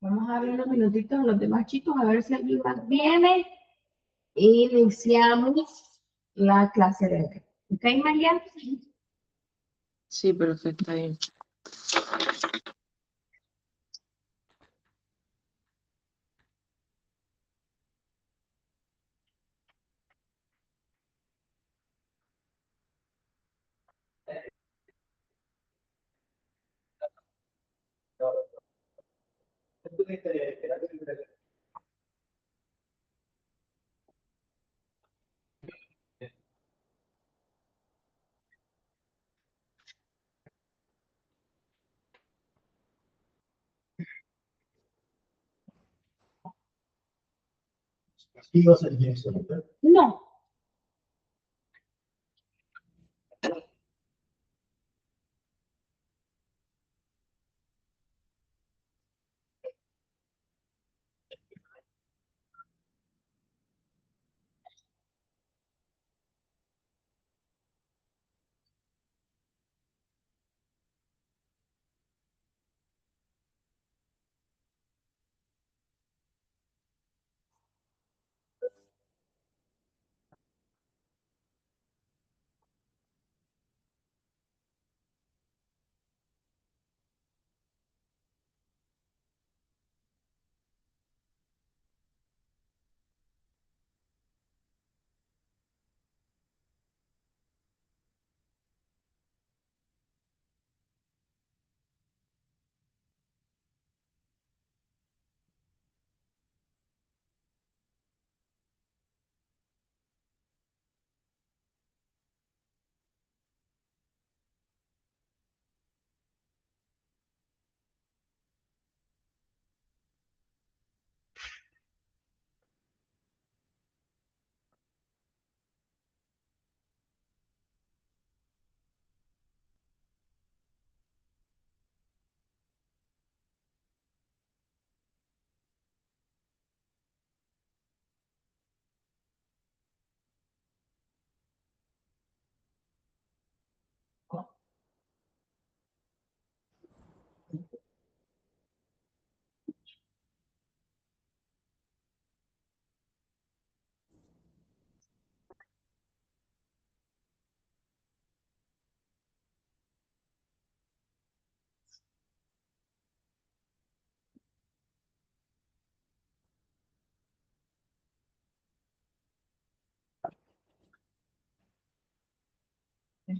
Vamos a darle unos minutitos a los demás chicos a ver si alguien más viene. Iniciamos la clase de hoy. ¿Ok, María? Sí, perfecto, está bien. No.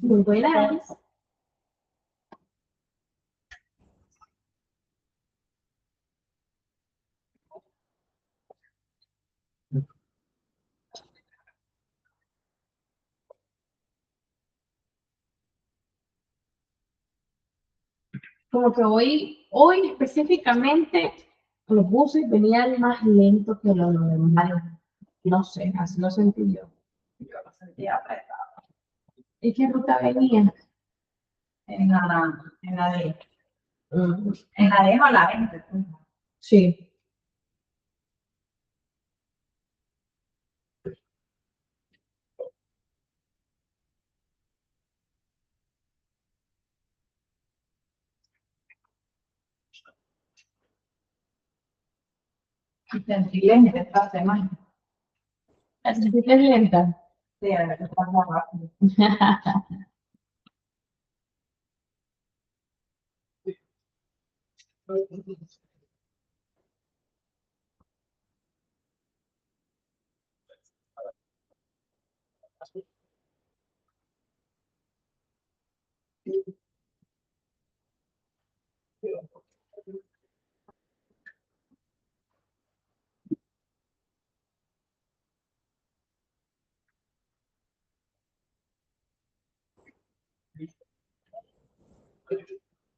Muy buenas. Como que hoy específicamente los buses venían más lentos que lo normal. No sé, así lo sentí yo. Yo lo sentía apretado. ¿Y qué ruta venía? En la D. En la D o la 20. Sí. Y sentí lenta esta semana. ¿La sentiste lenta? Sí, a ver, está más rápido.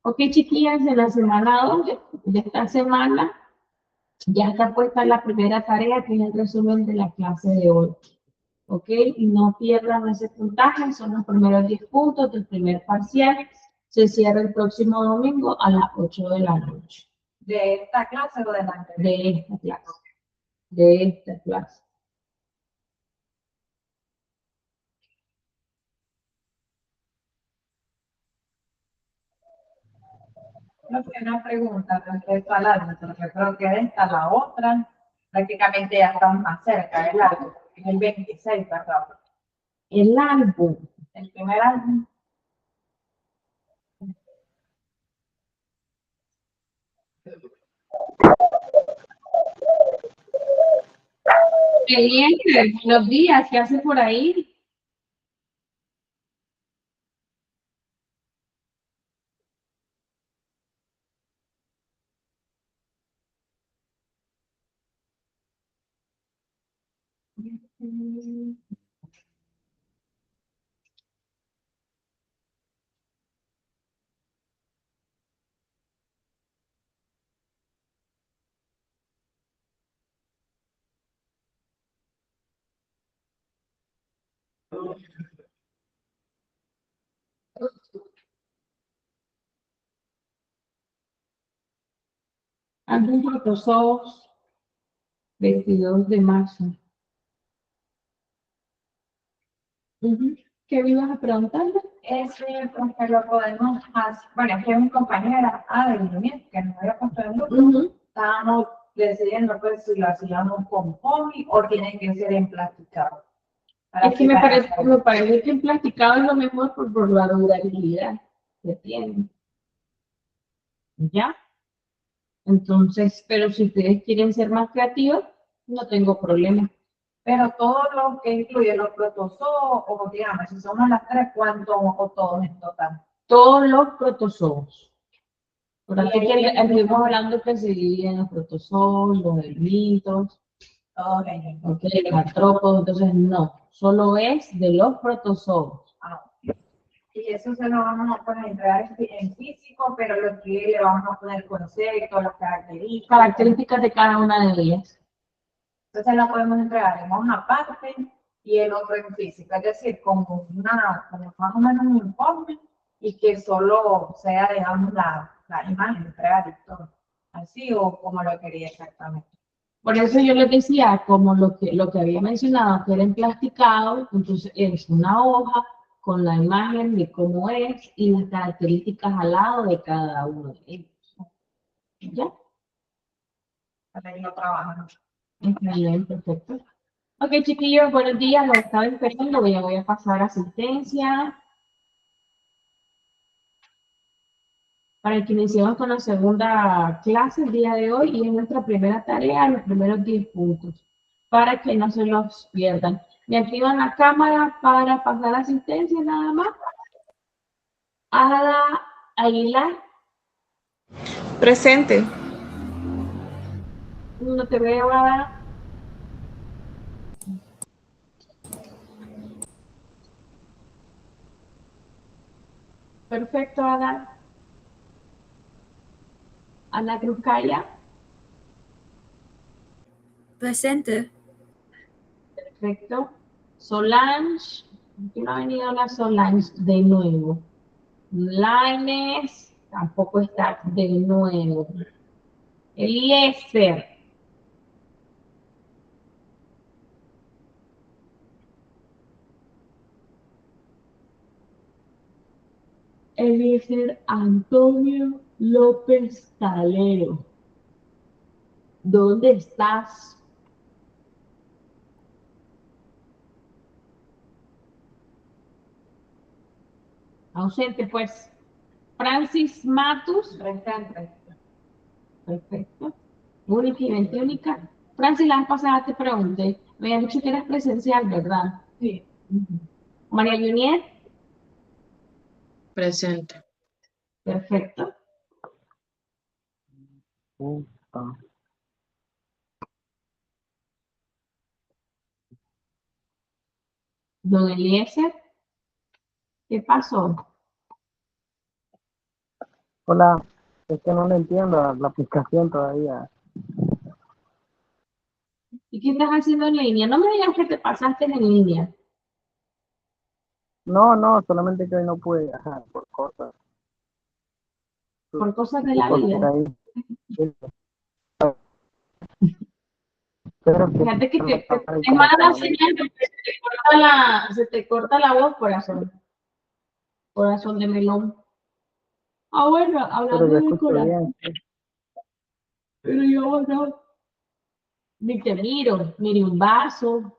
Ok, chiquillas, en la semana 2 de esta semana ya está puesta la primera tarea, que es el resumen de la clase de hoy. Ok, y no pierdan ese puntaje, son los primeros 10 puntos del primer parcial. Se cierra el próximo domingo a las 8 de la noche. ¿De esta clase o de la anterior? De esta clase. De esta clase. No sé, una pregunta respecto al álbum, porque yo creo que esta, la otra, prácticamente ya estamos más cerca del álbum, es el 26, ¿verdad? El álbum. El primer álbum. Eliezer, buenos días, ¿qué hace por ahí? Álbum Protozoos, 22 de marzo. ¿Qué me ibas a preguntarle? Ese, pues, que lo podemos hacer. Bueno, es que mi compañera, Adeline, que nos había puesto en grupo, estábamos decidiendo pues si lo hacíamos con foamy o tiene que ser en plasticado. Es que me parece que el plasticado es lo mejor por la durabilidad que tiene. ¿Ya? Entonces, pero si ustedes quieren ser más creativos, no tengo problema. Pero todo lo que incluye los protozoos, o digamos, si somos las tres, ¿cuánto o todos en total? Todos los protozoos. Por aquí que estuvimos hablando que se dividen los protozoos, los ermitos, Todos ellos. okay, los artrópodos, entonces no, solo es de los protozoos. Y eso se lo vamos a poner entregar en físico, pero lo que le vamos a poner conceptos, las características. Características de cada una de ellas. Entonces la podemos entregar en una parte y el otro en físico, es decir, como más o menos un informe y que solo sea, digamos, la imagen entregar y todo. Así o como lo quería exactamente. Por eso yo les decía, como lo que había mencionado, que era emplasticado, entonces es una hoja con la imagen de cómo es y las características al lado de cada uno de ellos. ¿Ya? Para que lo trabajan. Bien, perfecto. Ok, chiquillos, buenos días, los estaba esperando, voy a pasar asistencia. Para que iniciemos con la segunda clase el día de hoy y es nuestra primera tarea, los primeros 10 puntos, para que no se los pierdan. Me activan la cámara para pasar asistencia nada más. Ada Aguilar. Presente. No te veo, Ada. Perfecto, Ada. Ana Cruz Calla. Presente. Perfecto. Solange. ¿Por qué no ha venido la Solange de nuevo? Laines. Tampoco está de nuevo. Eliezer. Eliezer Antonio López Calero. ¿Dónde estás? Ausente, pues. Francis Matus. Presente. Perfecto. Única y veintiúnica. Francis, la vez pasada te pregunté. Me habían dicho que eras presencial, ¿verdad? Sí. María Juniet. Presente. Perfecto. Don Eliezer. ¿Qué pasó? Hola, es que no le entiendo la aplicación todavía. ¿Y qué estás haciendo en línea? No me digas que te pasaste en línea. No, solamente que hoy no pude viajar por cosas. Por cosas de la Porque vida. ahí, pero Fíjate que te manda la señal porque se te corta la voz, corazón. Corazón de melón. Ah, bueno, pero hablando yo de escucho corazón, bien. pero yo no, ni te mire un vaso,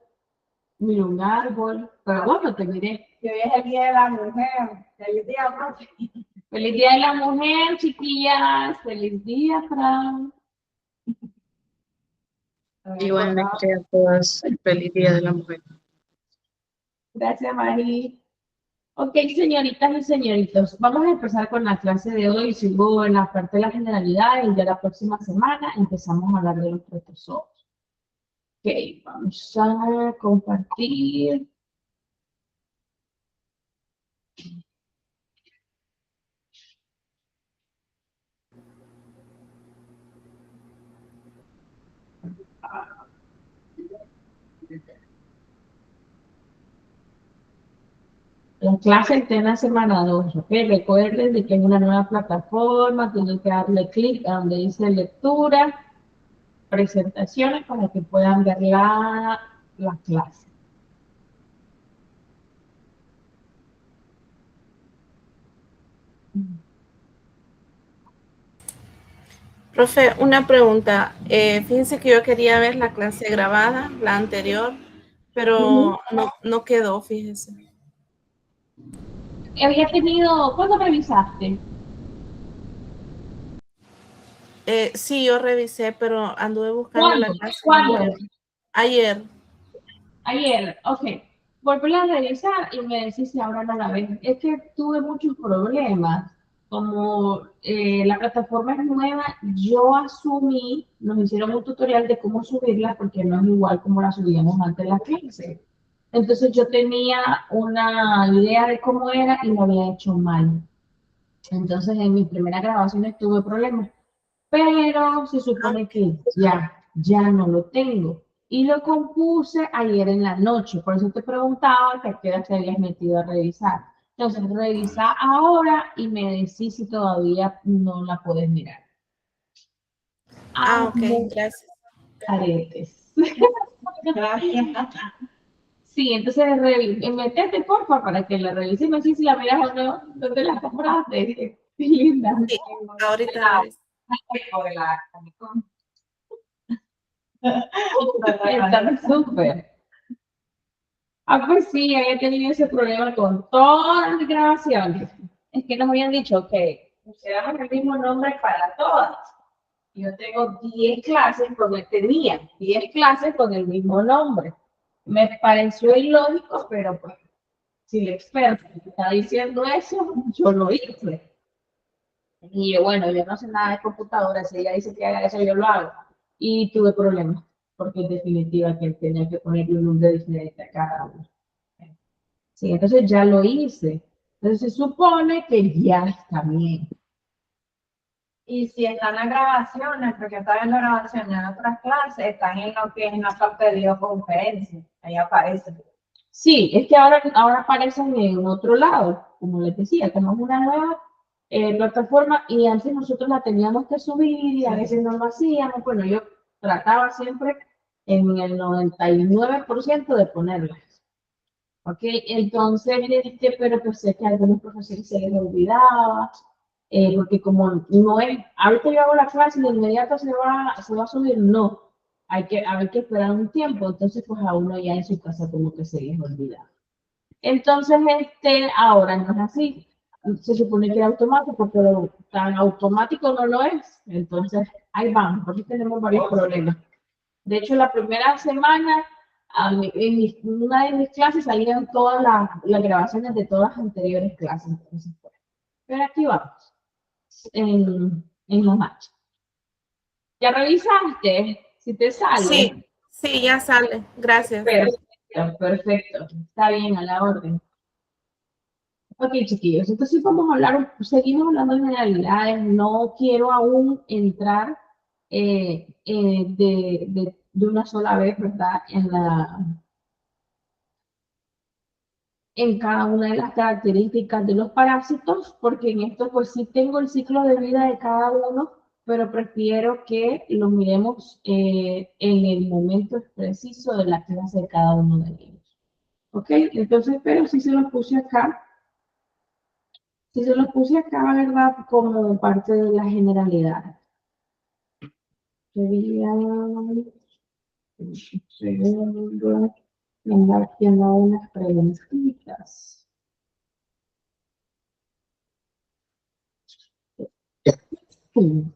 mire un árbol, pero bueno, te miré. Que hoy es el Día de la Mujer. Feliz día, profe. Feliz Día de la Mujer, chiquillas, feliz día, Fran. Igualmente a todas, el feliz Día de la Mujer. Gracias, Mari. Ok, señoritas y señoritos, vamos a empezar con la clase de hoy. Sigo en la parte de las generalidades y ya la próxima semana empezamos a hablar de los profesores. Ok, vamos a compartir. La clase está en la semana 2, ¿ok? Recuerden de que es una nueva plataforma, tienen que darle clic a donde dice lectura, presentaciones para que puedan ver la clase. Profe, una pregunta. Fíjense que yo quería ver la clase grabada, la anterior, pero no quedó, fíjese. Había tenido, ¿cuándo revisaste? Sí, yo revisé, pero anduve buscando la ¿Cuándo? clase. ¿Cuándo? Ayer. Ayer, ok. Volví a revisar y me decís si ahora no la ves. Es que tuve muchos problemas. Como la plataforma es nueva, yo asumí, nos hicieron un tutorial de cómo subirla porque no es igual como la subíamos antes de la clase. Entonces yo tenía una idea de cómo era y lo había hecho mal. Entonces en mis primeras grabaciones tuve problemas, pero se supone que ya no lo tengo. Y lo compuse ayer en la noche, por eso te preguntaba que a qué hora te habías metido a revisar. Entonces, revisa ahora y me decís si todavía no la puedes mirar. Ah, ok, Amo gracias. aretes. Gracias. Sí, entonces metete porfa para que la revise y me decís si la miras o no. ¿Dónde la compraste? Qué linda. Sí, ahorita la reviso. Por la Comic Con. Está súper. Ah, pues sí, había tenido ese problema con todas las grabaciones. Es que nos habían dicho que pusiéramos el mismo nombre para todas. Yo tengo 10 clases, porque tenía 10 clases con el mismo nombre. Me pareció ilógico, pero pues, si el experto está diciendo eso, yo lo hice. Y yo, bueno, yo no sé nada de computadora, si ella dice que haga eso, yo lo hago. Y tuve problemas, porque en definitiva que tenía que ponerle un nombre diferente a cada uno. Sí, entonces ya lo hice. Entonces se supone que ya está bien. Y si están las grabaciones, porque están viendo grabaciones en otras clases, están en lo que es en la parte de videoconferencia. Ahí aparece. Sí, es que ahora aparecen en otro lado, como les decía, como es una nueva plataforma y antes nosotros la teníamos que subir y a veces no lo hacíamos. Bueno, yo trataba siempre en el 99% de ponerlas. ¿Ok? Entonces, pero pues sé que a algunos profesores se les olvidaba, porque como no es, ahorita yo hago la clase y de inmediato se va a subir, no, hay que esperar un tiempo, entonces pues a uno ya en su casa como que se les olvida. Entonces, ahora no es así, se supone que es automático, pero tan automático no lo es, entonces ahí vamos, porque tenemos varios problemas. De hecho, la primera semana, una de mis clases salían todas las grabaciones de todas las anteriores clases. Entonces, pues, pero aquí vamos, en los matches. ¿Ya revisaste? Si te sale. Sí, ya sale. Gracias. Perfecto, perfecto. Está bien, a la orden. Ok, chiquillos, entonces vamos a hablar, seguimos hablando de generalidades. No quiero aún entrar de una sola vez, ¿verdad? En cada una de las características de los parásitos, porque en esto pues sí tengo el ciclo de vida de cada uno, pero prefiero que lo miremos en el momento preciso de la clase de cada uno de ellos. ¿Ok? Entonces, pero sí se los puse acá. Si se los puse acá, ¿verdad? Como parte de la generalidad. Sería un segundo, andar haciendo unas preguntitas. Sí.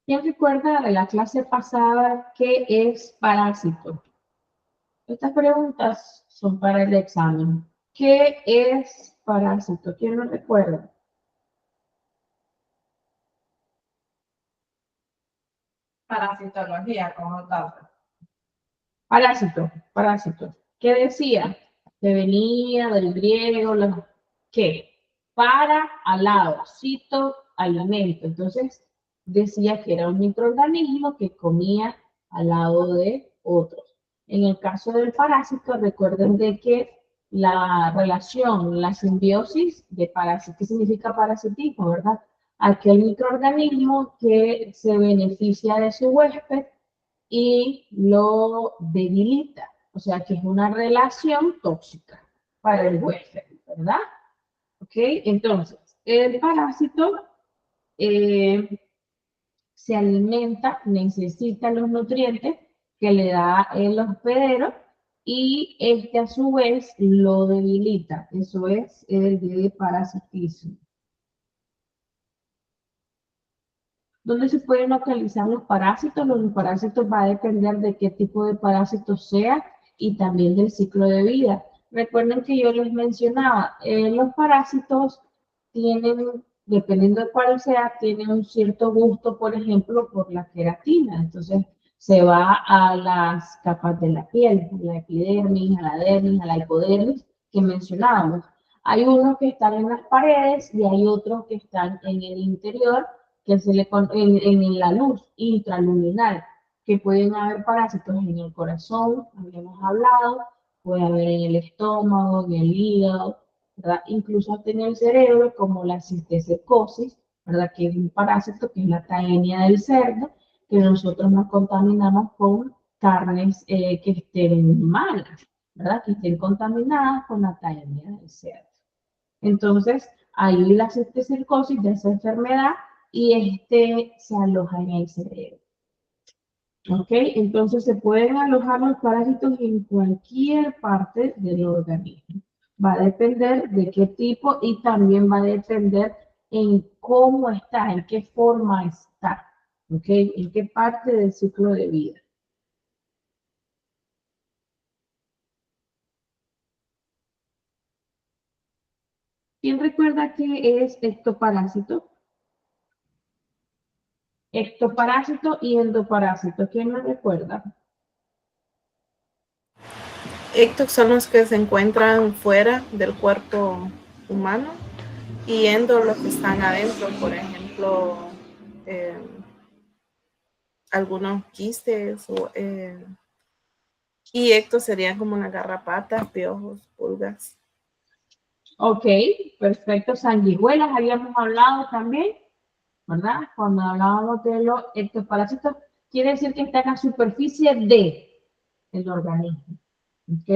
¿Quién recuerda de la clase pasada qué es parásito? Estas preguntas son para el examen. ¿Qué es parásito? ¿Quién lo recuerda? Parasitología como tal. Parásito. ¿Qué decía? Que venía del griego, ¿qué? Para, al lado, cito, alimento. Entonces, decía que era un microorganismo que comía al lado de otros. En el caso del parásito, recuerden de que la relación, la simbiosis de parásito, ¿qué significa parasitismo, verdad? Aquel microorganismo que se beneficia de su huésped y lo debilita. O sea que es una relación tóxica para el huésped, ¿verdad? ¿Ok? Entonces, el parásito se alimenta, necesita los nutrientes que le da el hospedero y este a su vez lo debilita. Eso es el de parasitismo. ¿Dónde se pueden localizar los parásitos? Los parásitos va a depender de qué tipo de parásito sea y también del ciclo de vida. Recuerden que yo les mencionaba, los parásitos tienen, dependiendo de cuál sea, tienen un cierto gusto, por ejemplo, por la queratina. Entonces, se va a las capas de la piel, a la epidermis, a la dermis, a la hipodermis, que mencionábamos. Hay unos que están en las paredes y hay otros que están en el interior, que se le en la luz intraluminal, que pueden haber parásitos en el corazón, habíamos hablado, puede haber en el estómago, en el hígado, ¿verdad? Incluso hasta en el cerebro, como la cisticercosis, ¿verdad? Que es un parásito que es la taenia del cerdo, que nosotros nos contaminamos con carnes que estén malas, ¿verdad? Que estén contaminadas con la taenia del cerdo. Entonces, hay la cisticercosis de esa enfermedad y este se aloja en el cerebro. ¿Ok? Entonces se pueden alojar los parásitos en cualquier parte del organismo. Va a depender de qué tipo y también va a depender en cómo está, en qué forma está. ¿Ok? En qué parte del ciclo de vida. ¿Quién recuerda qué es ectoparásito? Ectoparásito y endoparásito. ¿Quién lo recuerda? Ectos son los que se encuentran fuera del cuerpo humano y endo los que están adentro, por ejemplo, algunos quistes y ectos serían como las garrapatas, piojos, pulgas. Ok, perfecto. Sanguijuelas habíamos hablado también, ¿verdad? Cuando hablábamos de los ectoparásitos, quiere decir que está en la superficie del organismo. ¿Ok?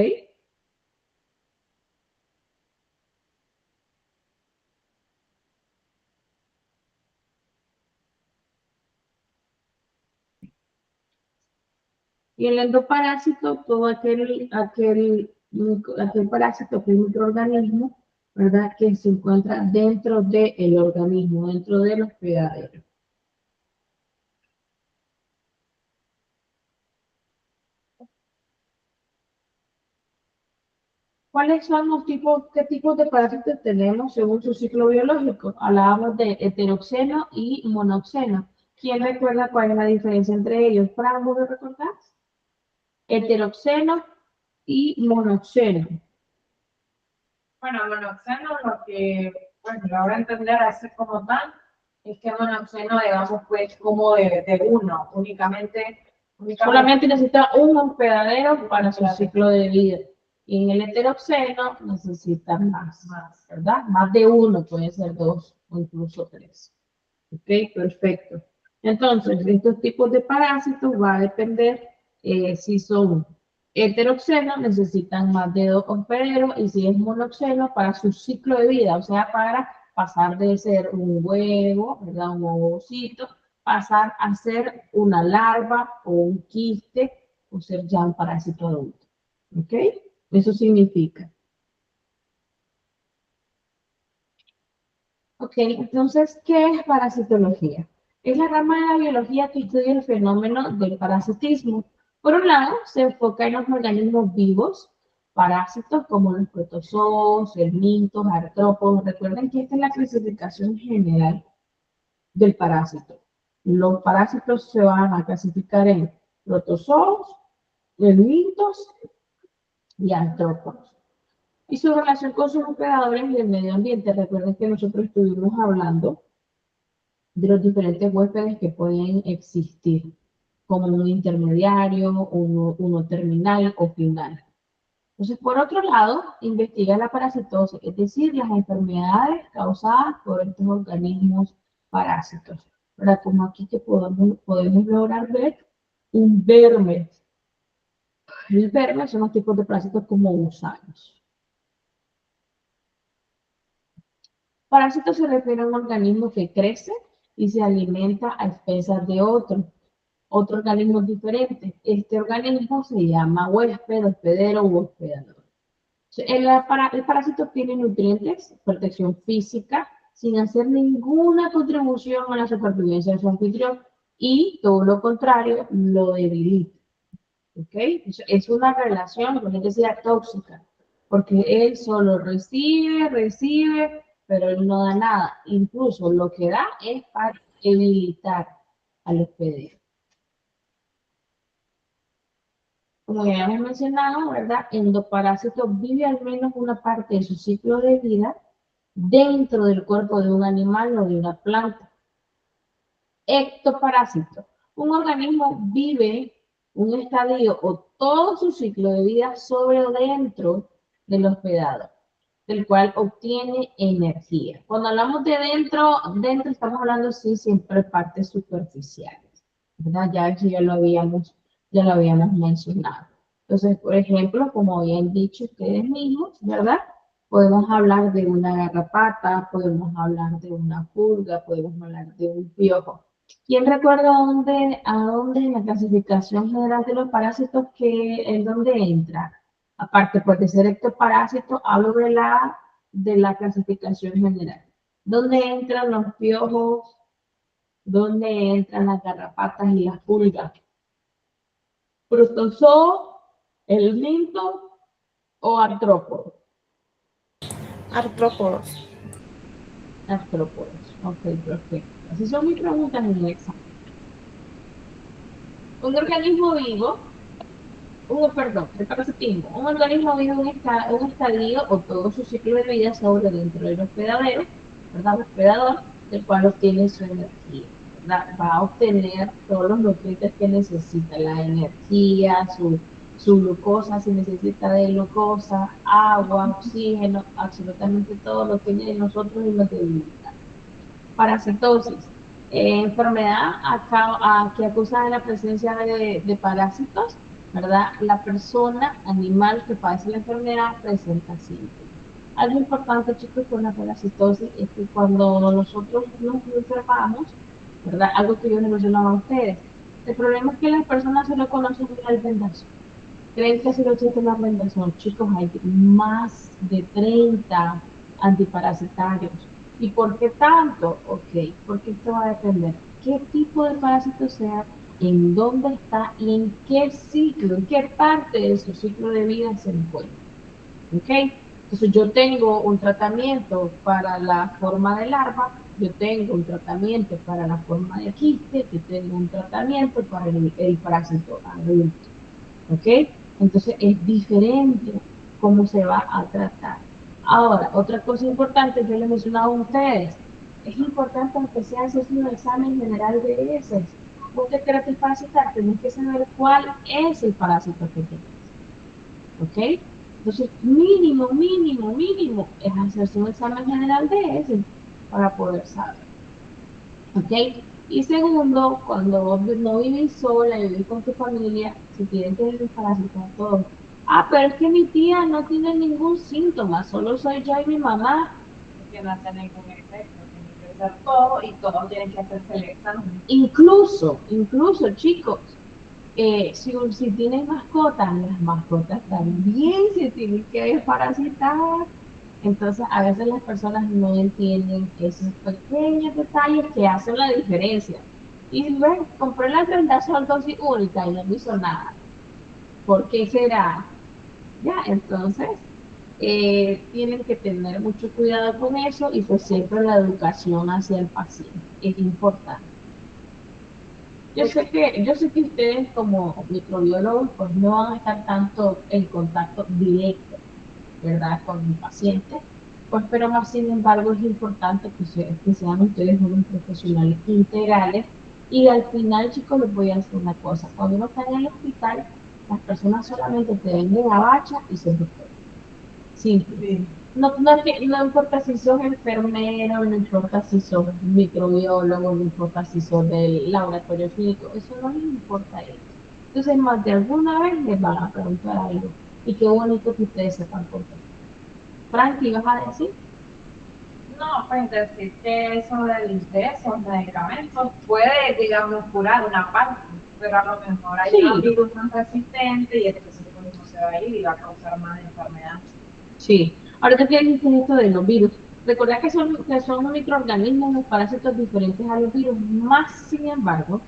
Y el endoparásito, todo aquel parásito, aquel microorganismo, ¿verdad? Que se encuentra dentro del organismo, dentro del hospedadero. ¿Cuáles son los tipos, qué tipos de parásitos tenemos según su ciclo biológico? Hablábamos de heteroxeno y monoxeno. ¿Quién recuerda cuál es la diferencia entre ellos? ¿Fran, vos me recordás? Heteroxeno y monoxeno. Bueno, monoxeno lo que, bueno, lo voy a entender así como tal, es que monoxeno, digamos, pues como de uno, únicamente Solamente necesita un hospedadero para su ciclo de vida. Y en el heteroxeno necesitan más, ¿verdad? Más de uno, puede ser dos o incluso tres. ¿Ok? Perfecto. Entonces, de estos tipos de parásitos va a depender si son heteroxenos, necesitan más de dos hospederos, y si es monoxeno, para su ciclo de vida, o sea, para pasar de ser un huevo, ¿verdad? Un ovocito, pasar a ser una larva o un quiste, o ser ya un parásito adulto. ¿Ok? Eso significa. Ok, entonces, ¿qué es parasitología? Es la rama de la biología que estudia el fenómeno del parasitismo. Por un lado, se enfoca en los organismos vivos, parásitos como los protozoos, helmintos, artrópodos. Recuerden que esta es la clasificación general del parásito. Los parásitos se van a clasificar en protozoos, helmintos y artrópodos. Y su relación con sus hospedadores y el medio ambiente. Recuerden que nosotros estuvimos hablando de los diferentes huéspedes que pueden existir, como un intermediario, uno terminal o final. Entonces, por otro lado, investiga la parasitosis, es decir, las enfermedades causadas por estos organismos parásitos. ¿Verdad? Como aquí que podemos lograr ver un verme. El verme son los tipos de parásitos como gusanos. Parásito se refiere a un organismo que crece y se alimenta a expensas de otro organismo diferente. Este organismo se llama huésped, hospedero u hospedador. El parásito tiene nutrientes, protección física, sin hacer ninguna contribución a la supervivencia de su anfitrión, y todo lo contrario, lo debilita. ¿Ok? Es una relación, por que sea tóxica, porque él solo recibe, pero él no da nada. Incluso lo que da es para debilitar al hospedero. Como ya hemos mencionado, ¿verdad? Endoparásito vive al menos una parte de su ciclo de vida dentro del cuerpo de un animal o de una planta. Ectoparásito. Un organismo vive un estadio o todo su ciclo de vida sobre o dentro del hospedado, del cual obtiene energía. Cuando hablamos de dentro estamos hablando sí siempre de partes superficiales, ¿verdad? Ya aquí ya lo habíamos mencionado. Entonces, por ejemplo, como habían dicho ustedes mismos, ¿verdad? Podemos hablar de una garrapata, podemos hablar de una pulga, podemos hablar de un piojo. ¿Quién recuerda a dónde en la clasificación general de los parásitos en dónde entra? Aparte pues, de ser ectoparásito, hablo de la clasificación general. ¿Dónde entran los piojos? ¿Dónde entran las garrapatas y las pulgas? ¿Protozoo, helminto o artrópodo? Artrópodos. Artrópodos. Ok, perfecto. Así son mis preguntas en el examen. Un organismo vivo, el parasitismo. Un organismo vive un estadio o todo su ciclo de vida sobre dentro del hospedadero, ¿verdad? Hospedador, del cual obtiene su energía, ¿verdad? Va a obtener todos los nutrientes que necesita, la energía, su glucosa, si necesita de glucosa, agua, oxígeno, absolutamente todo lo tiene en nosotros y lo debilita. Parasitosis. Enfermedad que acusa de la presencia de parásitos, ¿verdad? La persona, animal que padece la enfermedad presenta síntomas. Algo importante, chicos, con la parasitosis es que cuando nosotros nos enfermamos, ¿verdad? Algo que yo les mencionaba a ustedes, el problema es que las personas solo conocen la vendación. Creen que si lo existe la vendación, chicos, hay más de 30 antiparasitarios. ¿Y por qué tanto? Ok, porque esto va a depender qué tipo de parásito sea, en dónde está y en qué ciclo, en qué parte de su ciclo de vida se encuentra. ¿Ok? Entonces yo tengo un tratamiento para la forma de larva, yo tengo un tratamiento para la forma de quiste, yo tengo un tratamiento para el parásito adulto. ¿Ok? Entonces es diferente cómo se va a tratar. Ahora, otra cosa importante, yo les mencionaba a ustedes, es importante que se hace un examen general de heces. Vos te querés parasitar, tenés que saber cuál es el parásito que tienes. ¿Ok? Entonces, mínimo, mínimo, mínimo es hacerse un examen general de ese para poder saber. ¿Ok? Y segundo, cuando vos no vivís sola y vivís con tu familia, si tienen que desparasitar todo. Ah, pero es que mi tía no tiene ningún síntoma, solo soy yo y mi mamá. Que no hace ningún efecto, tiene que hacer todo y todos tienen que hacerse el examen. Incluso, chicos, si tienen mascotas, las mascotas también se tienen que desparasitar. Entonces, a veces las personas no entienden esos pequeños detalles que hacen la diferencia. Y ves, compré la Trendazol dosis única y no me hizo nada. ¿Por qué será? Ya, entonces, tienen que tener mucho cuidado con eso y pues siempre la educación hacia el paciente es importante. Yo sé que ustedes como microbiólogos pues no van a estar tanto en contacto directo, ¿verdad? Con el paciente, pues pero más sin embargo es importante que sean ustedes unos profesionales integrales y al final, chicos, les voy a decir una cosa. Cuando uno está en el hospital, las personas solamente te venden a bacha y se doctor. Simple. Sí. No importa si sos enfermero, no importa si sos microbiólogo, no importa si sos del laboratorio clínico, eso no les importa a ellos. Entonces, más de alguna vez les van a preguntar algo. Y qué bonito que ustedes sepan por qué. Frankie, ¿vas a decir? No, pues decir que eso de esos medicamentos puede, digamos, curar una parte, pero a lo mejor hay Sí. un virus más resistente y entonces el mismo se va a ir y va a causar más enfermedad. Sí. Ahorita que dijiste esto de los virus, recordad que son microorganismos, los parásitos diferentes a los virus, más sin embargo,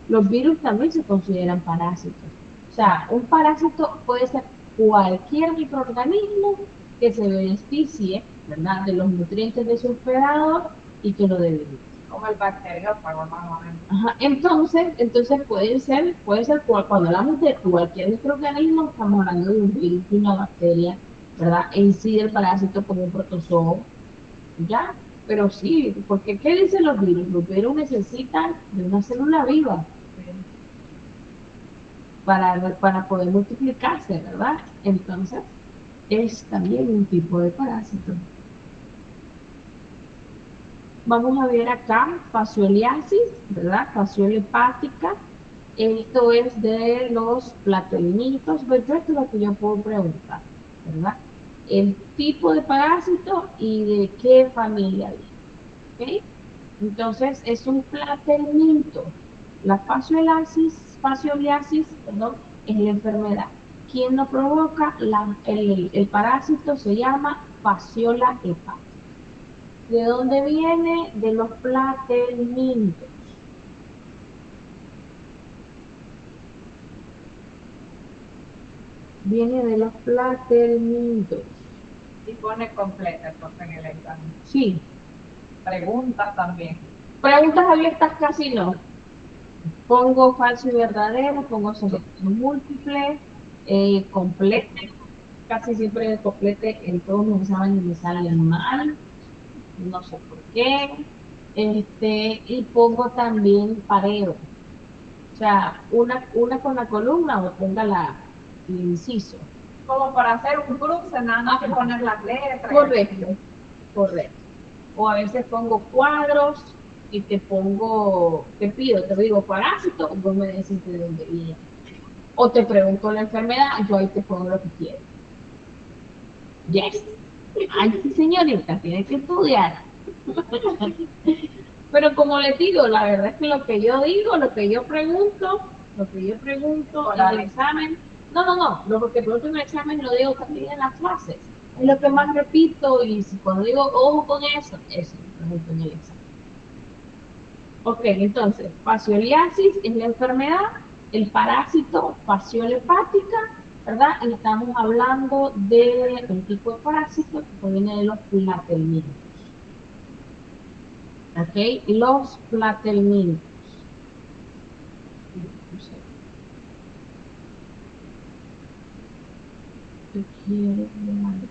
los virus también se consideran parásitos. O sea, un parásito puede ser cualquier microorganismo que se beneficie, ¿verdad?, de los nutrientes de su hospedador y que lo debilite. Como el bacteriófago, más o menos. Ajá, entonces puede ser cuando hablamos de cualquier microorganismo, estamos hablando de un virus, de una bacteria, ¿verdad? En sí del parásito como un protozoo, ¿ya? Pero sí, porque ¿qué dicen los virus? Los virus necesitan de una célula viva para poder multiplicarse, ¿verdad? Entonces, es también un tipo de parásito. Vamos a ver acá, fascioliasis, ¿verdad? Fasciole hepática. Esto es de los platonitos, pero esto es lo que yo puedo preguntar, ¿verdad? El tipo de parásito y de qué familia viene, ¿ok? Entonces, es un platelminto. La fascioliasis, perdón, es la enfermedad. ¿Quién lo provoca? El parásito se llama Fasciola hepática. ¿De dónde viene? De los platelmintos. Viene de los platelmintos. Y pone completa entonces en el examen. Sí. Preguntas también. Preguntas abiertas casi no. Pongo falso y verdadero, pongo solución múltiple, complete. Casi siempre complete en todos mis exámenes me salen mal. No sé por qué. Y pongo también pareo. O sea, una con la columna o ponga el inciso. Como para hacer un cruce, nada más que Ajá. poner las letras. Correcto, correcto. O a veces pongo cuadros y te digo parásito, o vos me decís de dónde viene. O te pregunto la enfermedad, yo ahí te pongo lo que quieres. Yes. Ay, sí, señorita, tiene que estudiar. Pero como les digo, la verdad es que lo que yo digo, lo que yo pregunto en el examen, no, lo que pregunto en el examen lo digo también en las clases. Es lo que más repito y cuando digo ojo con eso lo pregunto en el examen. Ok, entonces, fascioliasis es la enfermedad, el parásito, fasciole hepática, ¿verdad? Y estamos hablando de un tipo de parásito que proviene de los platelmintos. ¿Ok? Los platelmintos. ¿Qué quieres de algo?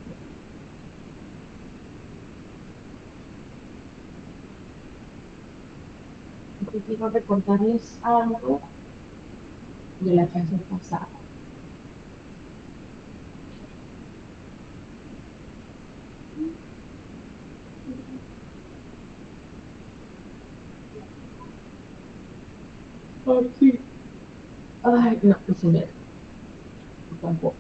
Yo quiero recordarles algo de la clase pasada. Ay, sí. Ay, no, pues mira, tampoco.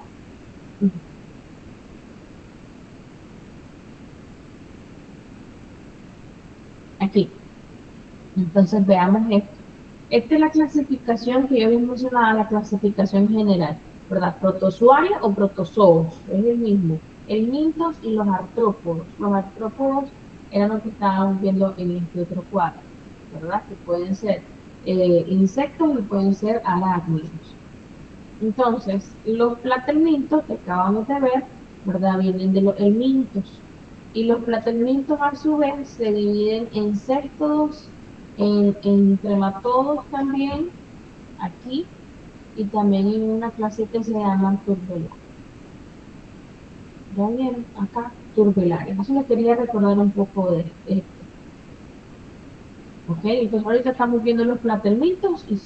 Aquí. Entonces veamos esto. Esta es la clasificación que yo había mencionado, la clasificación general, ¿verdad? Protozoaria o protozoos, es el mismo. El mintos y los artrópodos. Los artrópodos eran lo que estábamos viendo en este otro cuadro, ¿verdad? Que pueden ser insectos y pueden ser arácnidos. Entonces, los platelmintos que acabamos de ver, ¿verdad? Vienen de los helmintos. Y los platelmintos a su vez se dividen en céstodos, en trematodos también, aquí, y también en una clase que se llama turbelarios. ¿Ya vieron? Acá, turbelarios. Eso les quería recordar un poco de esto. ¿Ok? Entonces ahorita estamos viendo los platelmintos y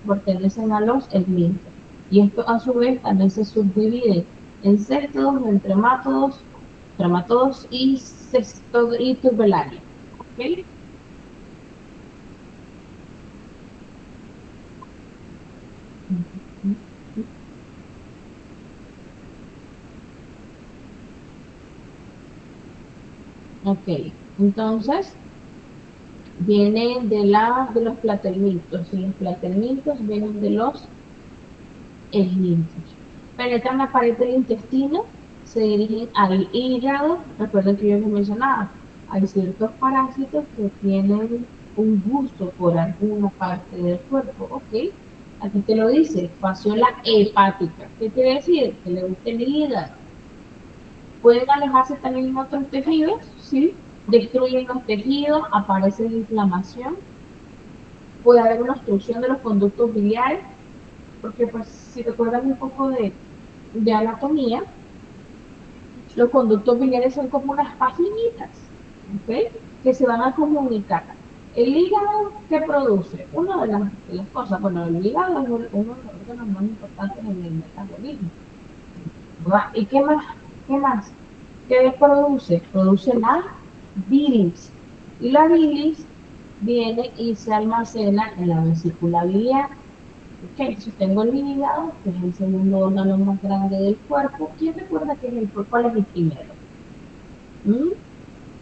pertenecen a los helmintos. Y esto a su vez también se subdivide en céstodos, en trematodos y turbelarios. ¿Ok? Ok, entonces vienen de los platelmintos y los platelmintos vienen de los helmintos. Penetran la pared del intestino, se dirigen al hígado. Recuerden que yo les mencionaba, hay ciertos parásitos que tienen un gusto por alguna parte del cuerpo. Ok, aquí te lo dice, fasciola hepática. ¿Qué quiere decir? Que le gusta el hígado. Pueden alojarse también en otros tejidos, ¿sí? Destruyen los tejidos, aparece la inflamación, puede haber una obstrucción de los conductos biliares, porque pues si recuerdan un poco de anatomía, los conductos biliares son como unas paginitas, ¿ok? Que se van a comunicar. El hígado, ¿qué produce? Una de las cosas, bueno, el hígado es uno de los órganos más importantes en el metabolismo, ¿verdad? ¿Y qué más? ¿Qué más? ¿Qué produce? Produce la bilis. Y la bilis viene y se almacena en la vesícula biliar. Ok, entonces tengo el hígado, que es el segundo órgano más grande del cuerpo. ¿Quién recuerda que es el cuerpo? ¿Cuál es el primero? ¿Mm?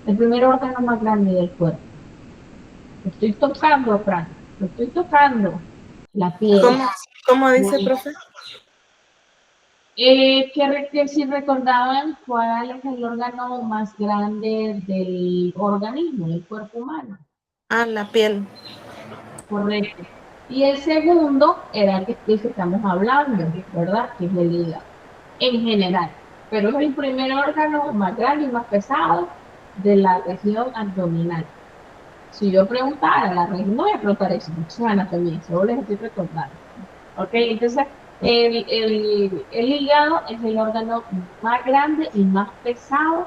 El primer órgano más grande del cuerpo. Lo estoy tocando, Fran. Lo estoy tocando. La piel. ¿Cómo dice, profe? Que si recordaban cuál es el órgano más grande del organismo, del cuerpo humano. Ah, la piel. Correcto. Y el segundo era el que estamos hablando, ¿verdad? Que es el hígado, en general. Pero es el primer órgano más grande y más pesado de la región abdominal. Si yo preguntara la región, no voy a preguntar eso, mucho anatomía, solo les estoy recordando. ¿Ok? Entonces, el hígado es el órgano más grande y más pesado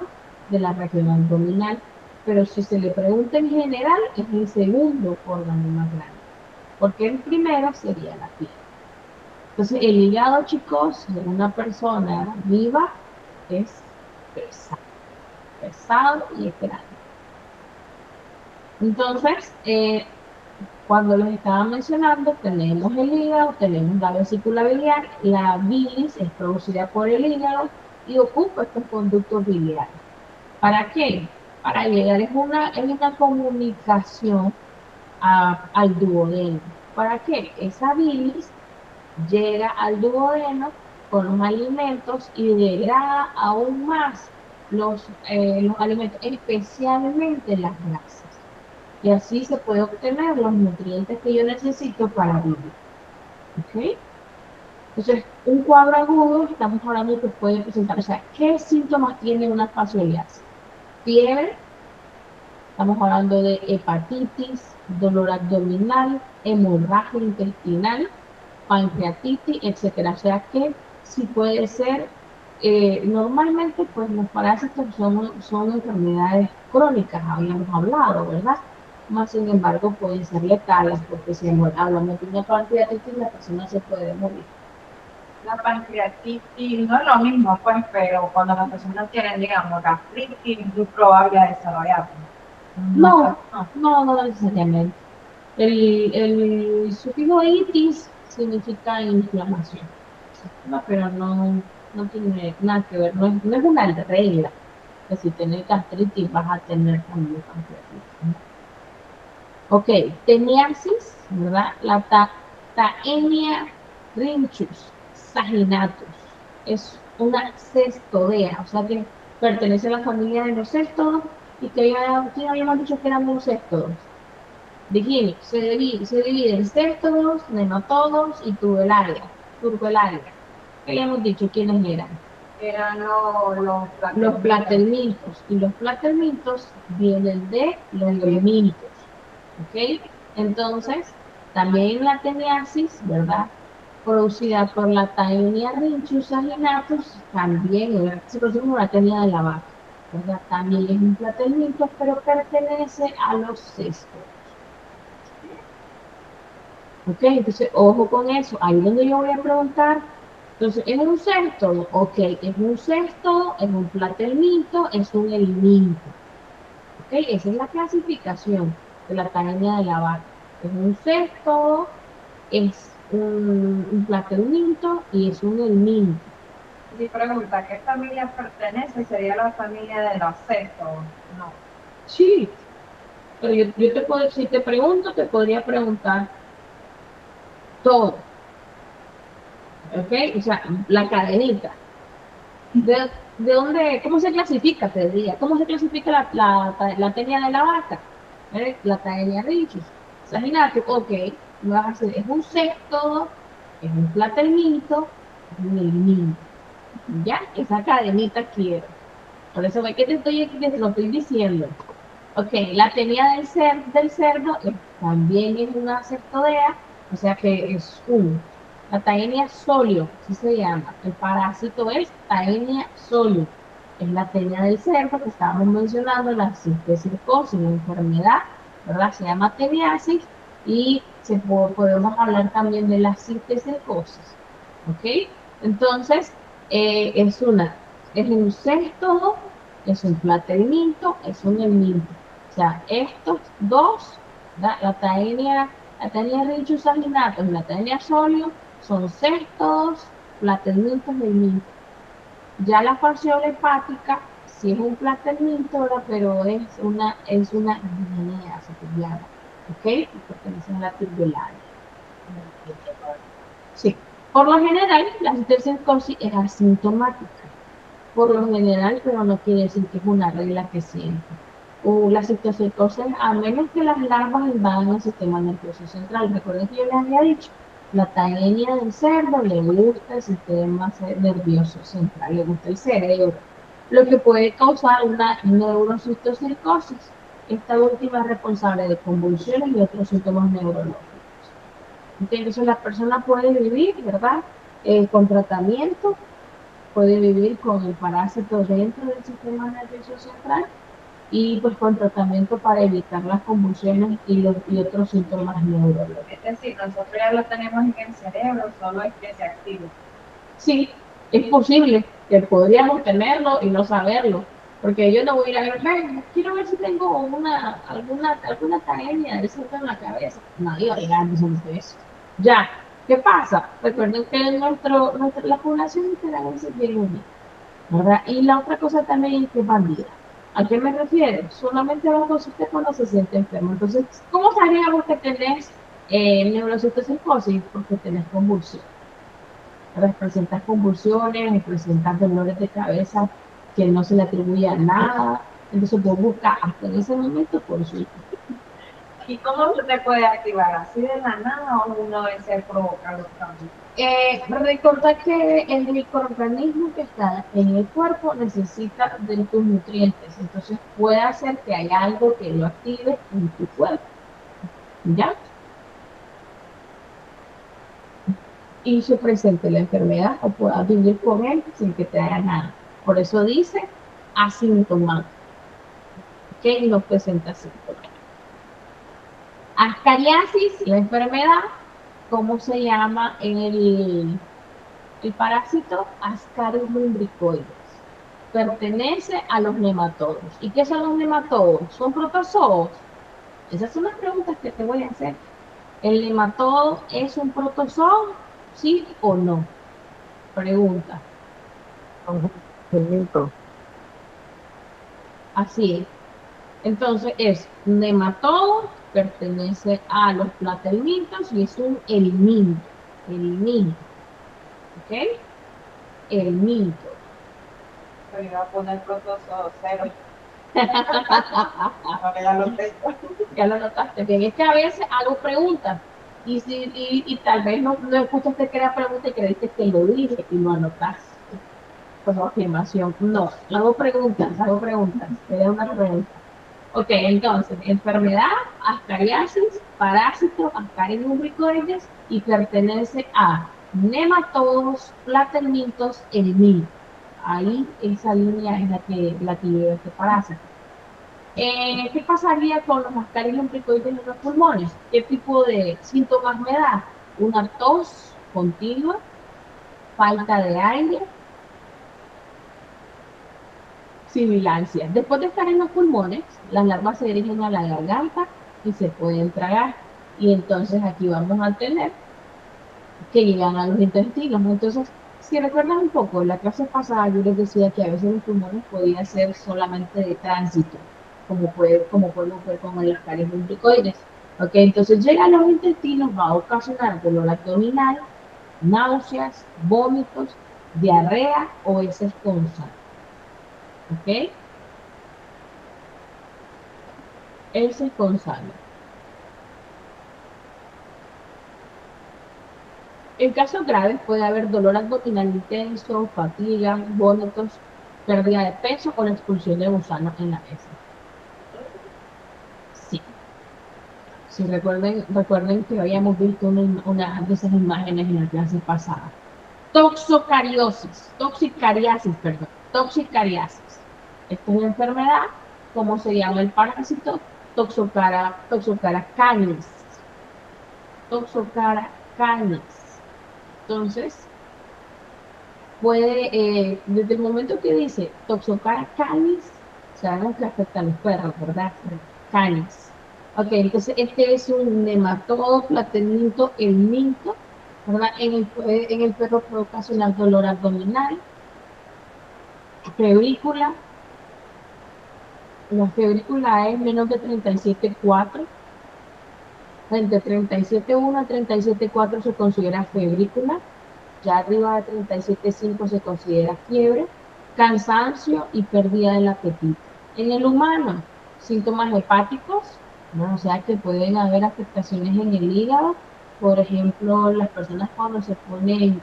de la región abdominal. Pero si se le pregunta en general, es el segundo órgano más grande, porque el primero sería la piel. Entonces, el hígado, chicos, de una persona viva es pesado y es grande. Entonces, cuando les estaba mencionando, tenemos el hígado, tenemos la vesícula biliar, la bilis es producida por el hígado y ocupa estos conductos biliares. ¿Para qué? Para llegar, es una comunicación al duodeno. ¿Para qué? Esa bilis llega al duodeno con los alimentos y degrada aún más los alimentos, especialmente las grasas. Y así se puede obtener los nutrientes que yo necesito para vivir. ¿Ok? Entonces, un cuadro agudo, estamos hablando de que puede presentar, o sea, ¿qué síntomas tiene una fascioliasis? Fiebre, estamos hablando de hepatitis, dolor abdominal, hemorragia intestinal, pancreatitis, etcétera. O sea que sí puede ser, normalmente pues los parásitos son enfermedades crónicas, habíamos hablado, ¿verdad? Más sin embargo pueden ser letales porque si hablamos de una pancreatitis la persona se puede morir. La pancreatitis no es lo mismo, pues, pero cuando las personas tienen, digamos, gastritis, es muy probable desarrollar. No necesariamente. El sufijo itis significa inflamación, ¿no? Pero no tiene nada que ver, no es una regla, que si tienes gastritis vas a tener también pancreatitis, ¿no? Ok, teniasis, ¿verdad? La Taenia rhinchus saginatus es una cestodea, o sea que pertenece a la familia de los céstodos y que ya habíamos dicho que eran los céstodos. Dijimos, se divide en céstodos, nematodos y tubularia. ¿Qué le hemos dicho? ¿Quiénes eran? Eran Los platelmintos. Y los platelmintos vienen de los helmintos. ¿Ok? Entonces, también la teniasis, ¿verdad? Producida por la Taenia rhinchus saginatus, también se produce como la tenia de la vaca, ¿verdad? También es un platelminto, pero pertenece a los cestos. Ok, entonces ojo con eso. Ahí es donde yo voy a preguntar. Entonces, ¿es un cesto? Ok, es un cesto, es un platelminto, es un helminto. Ok, esa es la clasificación de la taenia de la vaca. Es un cesto, es un platelminto y es un helminto. Si pregunta, ¿qué familia pertenece? Sería la familia de los cestos, no. Sí, pero yo te puedo, si te pregunto, te podría preguntar todo. Ok, o sea, la cadenita. ¿De dónde, cómo se clasifica, te diría? ¿Cómo se clasifica la tenia de la vaca? La taenia rhinchus. Saginatus, ok, me vas a hacer, es un cesto, es un platelminto, es un helminto. Ya, esa cadenita quiero. Por eso ve que te lo estoy diciendo. Ok, la tenia del cerdo también es una cestodea, o sea que es un. La Taenia solio, así se llama. El parásito es Taenia solio. Es la tenia del cerdo que estábamos mencionando, la cistecircosis, la enfermedad, ¿verdad? Se llama teniasis y podemos hablar también de la cistecircosis. ¿Ok? Entonces, es un cestodo, es un platelminto, es un helminto. O sea, estos dos, la Taenia rhinchus saginatus y la Taenia solio, son cestos, platelmintos y helmintos. Ya la fasciola hepática, sí es un platelminto, ¿verdad? Pero es una guinea, se te llama, ¿ok? Y pertenece a la tubularia. Sí. Por lo general, la cistercercosis es asintomática. Por lo general, pero no quiere decir que es una regla que siempre. O la cistercercosis, a menos que las larvas invadan el sistema nervioso central. Recuerden que yo les había dicho, la taenia del cerdo le gusta el sistema nervioso central, le gusta el cerebro, lo que puede causar una neurocistocercosis. Esta última es responsable de convulsiones y otros síntomas neurológicos. Entonces la persona puede vivir, ¿verdad? Con tratamiento, puede vivir con el parásito dentro del sistema nervioso central y pues con tratamiento para evitar las convulsiones y otros síntomas neurológicos. Es decir, nosotros ya lo tenemos en el cerebro, solo es que se active. Sí, es posible que podríamos tenerlo y no saberlo, porque yo no voy a ir a ver, quiero ver si tengo alguna taenia de eso en la cabeza. No, yo de eso. Ya, ¿qué pasa? Recuerden que la población nicaragüense es bien unida, ¿verdad? Y la otra cosa también es que es bandida. ¿A qué me refiero? Solamente lo conoce usted cuando se siente enfermo. Entonces, ¿cómo sabríamos que tenés neurocistocercosis? Porque tenés convulsiones. Presentas convulsiones, presentas dolores de cabeza que no se le atribuye a nada. Entonces, vos buscas hasta en ese momento consulta. ¿Y cómo se te puede activar? ¿Así de la nada o uno desea provocar los cambios? Recordar que el microorganismo que está en el cuerpo necesita de tus nutrientes, entonces puede hacer que haya algo que lo active en tu cuerpo, ¿ya? Y se presente la enfermedad o puedas vivir con él sin que te haga nada. Por eso dice asintomático, que no presenta síntomas. Ascariasis, la enfermedad, ¿cómo se llama el parásito? Ascaris lumbricoides. Pertenece a los nematodos. ¿Y qué son los nematodos? ¿Son protozoos? Esas son las preguntas que te voy a hacer. ¿El nematodo es un protozoo? ¿Sí o no? Pregunta. El mito. Así es. Entonces es un nematodo, pertenece a los platelmintos y es un helminto. Helminto. ¿Ok? Helminto. Pero iba a poner protozoo cero. Ahora ya lo tengo. Ya lo notaste bien. Es que a veces hago preguntas y tal vez no escuchaste que era pregunta y creíste que lo dije y lo anotaste como afirmación. No, hago preguntas, hago preguntas. Era una pregunta. Ok, entonces, enfermedad, ascariasis, parásito, Ascaris lumbricoides y pertenece a nematodos, platelmintos, helmintos. Ahí esa línea es la que lleva este parásito. ¿Qué pasaría con los Ascaris lumbricoides en los pulmones? ¿Qué tipo de síntomas me da? Una tos continua, falta de aire, sibilancia. Después de estar en los pulmones, las larvas se dirigen a la garganta y se pueden tragar. Y entonces aquí vamos a tener que llegan a los intestinos. Entonces, si recuerdan un poco, en la clase pasada yo les decía que a veces los pulmones podían ser solamente de tránsito, como podemos ver con el Ascaris lumbricoides. Ok, entonces llega a los intestinos, va a ocasionar dolor abdominal, náuseas, vómitos, diarrea o heces con sangre. ¿Ok? Heces con sangre. En casos graves puede haber dolor abdominal intenso, fatiga, vómitos, pérdida de peso o la expulsión de gusanos en la heces. Sí, sí, recuerden que habíamos visto una de esas imágenes en la clase pasada. Toxicariasis, perdón, toxicariasis. Esta es la enfermedad, ¿cómo se llama el parásito? Toxocara canis. Toxocara canis. Entonces, desde el momento que dice Toxocara canis, sabemos que afecta a los perros, ¿verdad? Canis. Ok, entonces este es un nematodo platenito helminto, ¿verdad? En el perro puede ocasionar dolor abdominal, febrícula. La febrícula es menos de 37,4. Entre 37,1 a 37,4 se considera febrícula. Ya arriba de 37,5 se considera fiebre, cansancio y pérdida del apetito. En el humano, síntomas hepáticos, ¿no? O sea que pueden haber afectaciones en el hígado. Por ejemplo, las personas cuando se ponen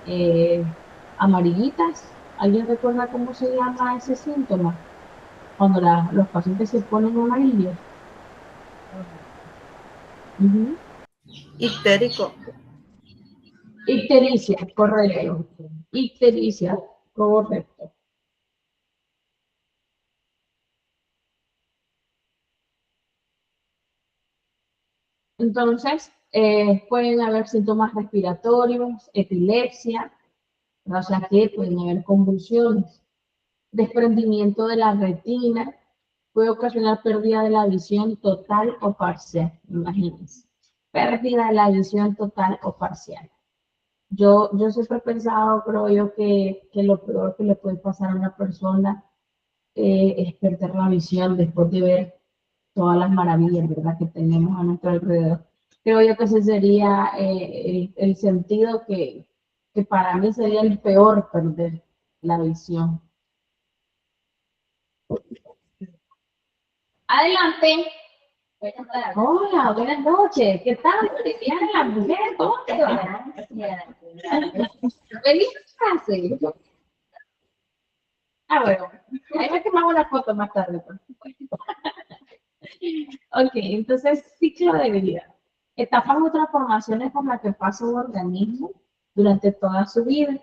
amarillitas, ¿alguien recuerda cómo se llama ese síntoma? Cuando los pacientes se ponen amarillos. Ujú. Ictérico. Ictericia, correcto. Ictericia, correcto. Entonces, pueden haber síntomas respiratorios, epilepsia, o sea que pueden haber convulsiones, desprendimiento de la retina, puede ocasionar pérdida de la visión total o parcial, imagínense. Pérdida de la visión total o parcial. Yo siempre he pensado, creo yo, que lo peor que le puede pasar a una persona es perder la visión después de ver todas las maravillas, ¿verdad?, que tenemos a nuestro alrededor. Creo yo que ese sería el sentido que para mí sería el peor, perder la visión. Adelante. Hola, buenas noches. ¿Qué tal? Felicidades a la mujer. ¿Cómo te va? Feliz clase. Bueno. Ahí me tomamos una foto más tarde. Ok, entonces, ciclo de vida. Etapas o transformaciones por las que pasa un organismo durante toda su vida,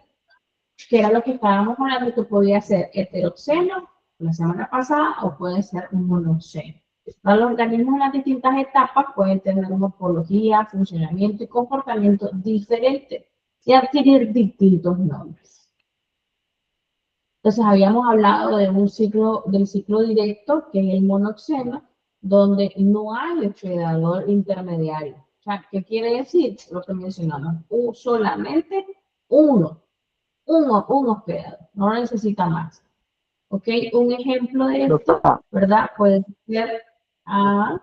que era lo que estábamos hablando, que podía ser heteroxeno la semana pasada o puede ser un monoceno. Los organismos en las distintas etapas pueden tener morfología, funcionamiento y comportamiento diferentes y adquirir distintos nombres. Entonces, habíamos hablado del ciclo directo, que es el monoxeno, donde no hay hospedador intermediario. O sea, ¿qué quiere decir? Lo que mencionamos, solamente un hospedador, no necesita más. ¿Ok? Un ejemplo de esto, Doctora, ¿verdad? Puede ser a,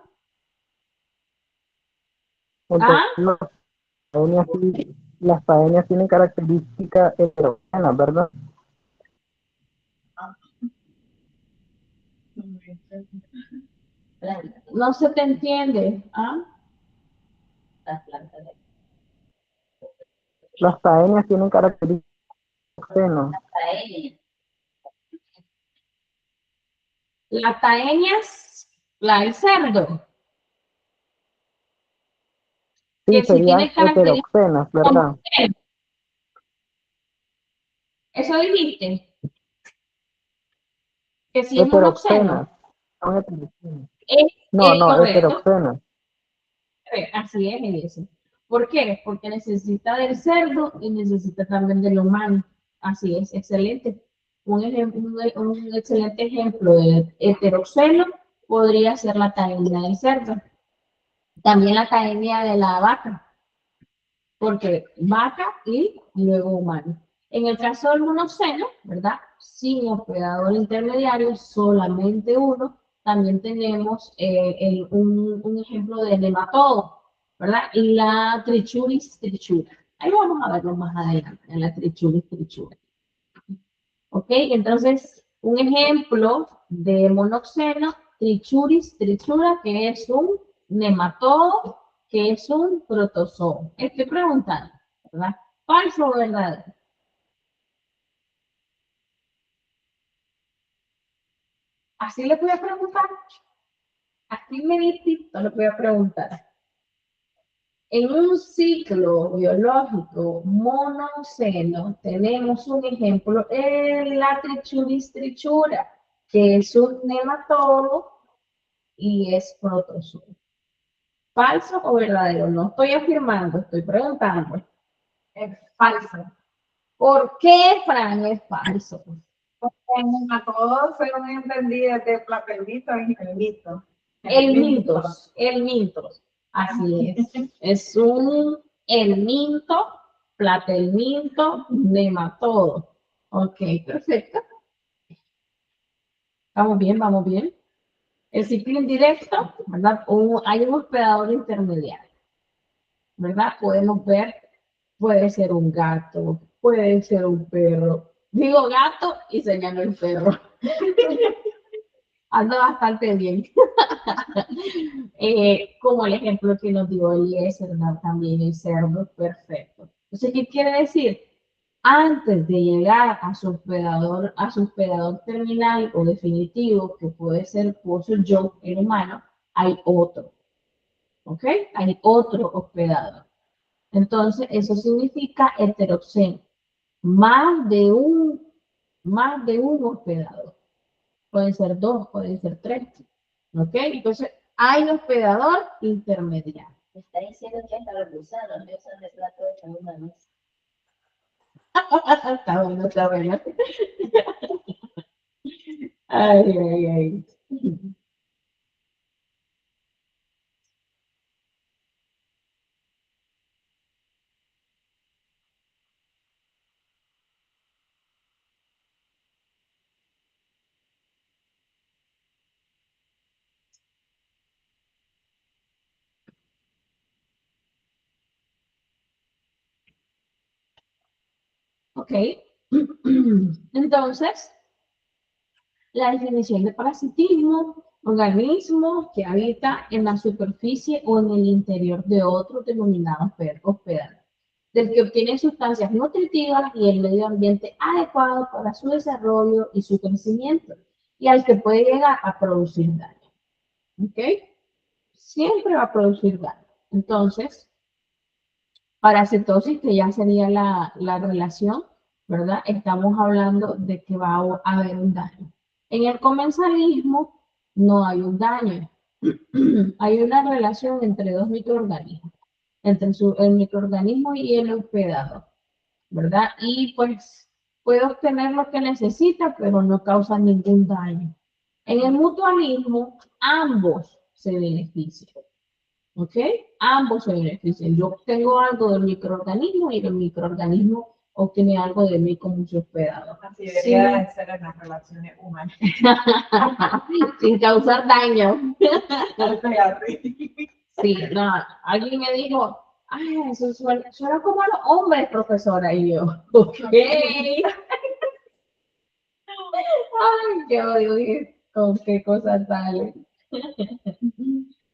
entonces las taenias tienen características heterogéneas, ¿verdad? no se te entiende, ¿ah? Las taenias tienen características heterogéneas. La taenia es el cerdo, Sí, que si serían tiene características, heteroxenas, ¿verdad? eso dijiste, que si es monoxeno, Heteroxenas. Son heteroxenas. es, No, es no, correcto, heteroxenas. así es eso. ¿Por qué? Porque necesita del cerdo y necesita también del humano. Así es, excelente. Un excelente ejemplo de heteroxeno podría ser la taenia del cerdo. También la taenia de la vaca, porque vaca y luego humano. En el caso del monoceno, ¿verdad? Sin hospedador intermediario, solamente uno. También tenemos un ejemplo de nematodo, ¿verdad? Y la Trichuris trichura. Ahí vamos a verlo más adelante, en la Trichuris trichura. ¿Ok? Entonces, un ejemplo de monoxeno, Trichuris trichura, que es un nematodo, que es un protozoo. Estoy preguntando, ¿verdad? ¿Falso o verdadero? Así le voy a preguntar. Así me no le voy a preguntar. En un ciclo biológico monoceno tenemos un ejemplo en la Trichuris trichura, que es un nematodo y es protozoo. ¿Falso o verdadero? No estoy afirmando, estoy preguntando. Es falso. ¿Por qué, Fran, es falso? En nematodos, según entendí, desde Plateolito y Gelito. El mintos, así es. Es un helminto, platelminto, nematodo. Ok, perfecto. Vamos bien, vamos bien. El ciclo indirecto, ¿verdad? Hay un hospedador intermediario, ¿verdad? Podemos ver, puede ser un gato, puede ser un perro. Digo gato y señalo el perro. Anda bastante bien. Como el ejemplo que nos dio Eliezer, ¿verdad? También el cerdo, perfecto. Entonces, ¿qué quiere decir? Antes de llegar a su hospedador terminal o definitivo, que puede ser por su yo, el humano, hay otro, ¿ok? Hay otro hospedador. Entonces, eso significa heteroxeno, más de un hospedador. Pueden ser dos, pueden ser tres, ¿ok? Entonces, hay hospedador intermediario. Me está diciendo que hasta los gusanos le usan de plato de segunda vez. Está bueno, está bueno. Ay, ay, ay. Ok. Entonces, la definición de parasitismo, organismo que habita en la superficie o en el interior de otro denominado hospedador, del que obtiene sustancias nutritivas y el medio ambiente adecuado para su desarrollo y su crecimiento, y al que puede llegar a producir daño. ¿Ok? Siempre va a producir daño. Entonces, parasitosis, que ya sería la relación, ¿verdad? Estamos hablando de que va a haber un daño. En el comensalismo no hay un daño. Hay una relación entre dos microorganismos, entre el microorganismo y el hospedador, ¿verdad? Y pues puede obtener lo que necesita, pero no causa ningún daño. En el mutualismo, ambos se benefician. ¿Ok? Ambos se benefician. Yo obtengo algo del microorganismo y el microorganismo obtiene algo de mí como su hospedador. Así debería de ser en las relaciones humanas. Sin causar daño. Estoy así. Sí, no, alguien me dijo, ay, eso suena como a los hombres, profesora, y yo, ok. Ay, qué odio, dije, con qué cosas salen.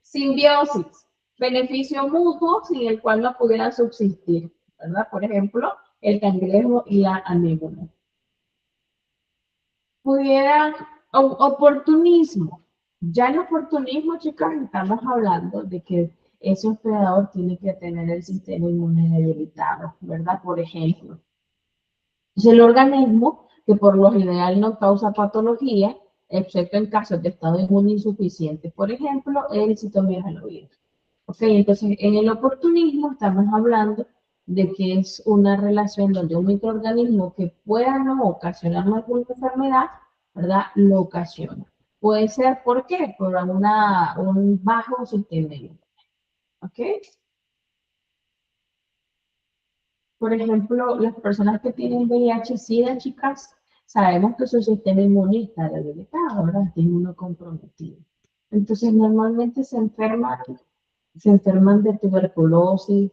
Simbiosis, beneficio mutuo sin el cual no pudieran subsistir, ¿verdad? Por ejemplo, el cangrejo y la anémona. Pudieran, oportunismo. Ya el oportunismo, chicas, estamos hablando de que ese hospedador tiene que tener el sistema inmune debilitado, ¿verdad? Por ejemplo, es el organismo que por lo general no causa patología, excepto en casos de estado inmune insuficiente. Por ejemplo, el citomegalovirus. Ok, entonces en el oportunismo estamos hablando de que es una relación donde un microorganismo que pueda no ocasionar alguna enfermedad, ¿verdad? Lo ocasiona. Puede ser, ¿por qué? Por un bajo sistema inmune. ¿Ok? Por ejemplo, las personas que tienen VIH-Sida, chicas, sabemos que su sistema inmune está debilitado, ¿verdad? Tiene uno comprometido. Entonces, normalmente se enferman de tuberculosis,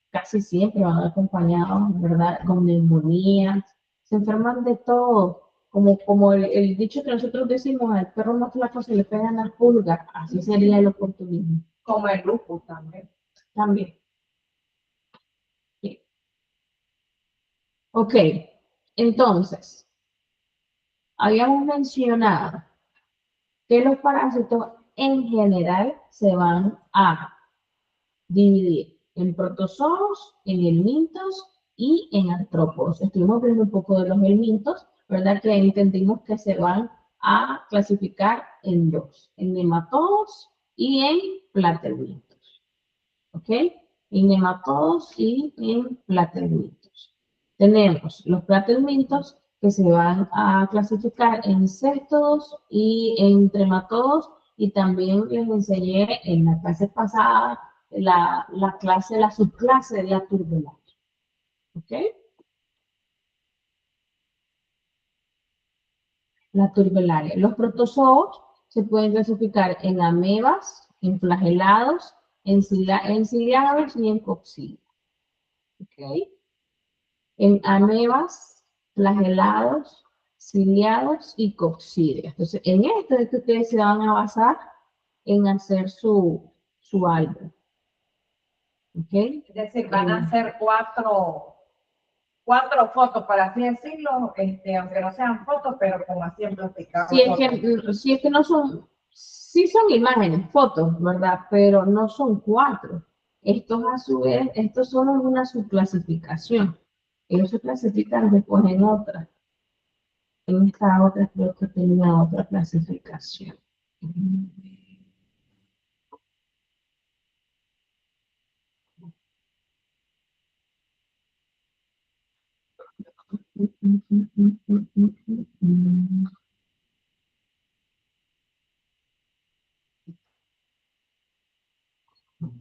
casi siempre van acompañados, ¿verdad? Con neumonías, se enferman de todo. Como el dicho que nosotros decimos, al perro más flaco se le pegan las pulgas, así sería el oportunismo. Como el lupus también. También. Sí. Ok, entonces, habíamos mencionado que los parásitos en general se van a dividir en protozoos, en helmintos y en artrópodos. Estuvimos viendo un poco de los helmintos, ¿verdad? Que entendimos que se van a clasificar en dos, en nematodos y en plateomitos. ¿Ok? En nematodos y en plateomitos. Tenemos los plateomitos que se van a clasificar en céstodos y en trematodos, y también les enseñé en la clase pasada la subclase de la turbularia. ¿Ok? La turbularia. Los protozoos se pueden clasificar en amebas, en flagelados, en ciliados y en coccidios. ¿Ok? En amebas, flagelados, ciliados y coccidios. Entonces, en esto es que ustedes se van a basar en hacer su álbum. ¿Ok? Es decir, van a ser cuatro fotos, para así decirlo, aunque no sean fotos, pero como así en platicado. Si es que no son, sí son imágenes, fotos, ¿verdad? Pero no son cuatro. Estos a su vez, estos son una subclasificación. Ellos se clasifican después en otra. En esta otra creo que tenía otra clasificación.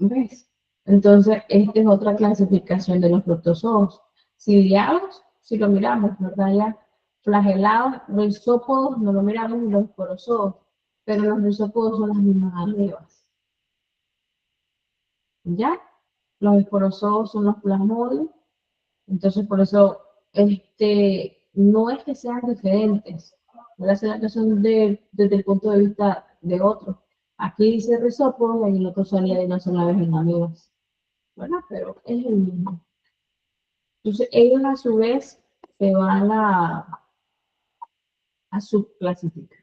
¿Ves? Entonces, esta es otra clasificación de los protozoos. Ciliados, si lo miramos, ¿verdad? Ya flagelados, rizópodos, no lo miramos, y los esporozoos, pero los rizópodos son las mismas amebas. ¿Ya? Los esporozoos son los plasmodios, entonces por eso, no es que sean diferentes, ¿verdad? Será que son desde el punto de vista de otros. Aquí dice rizópodos y en el otro salía de una sola vez en amebas. Bueno, pero es el mismo. Entonces, ellos a su vez se van a subclasificar.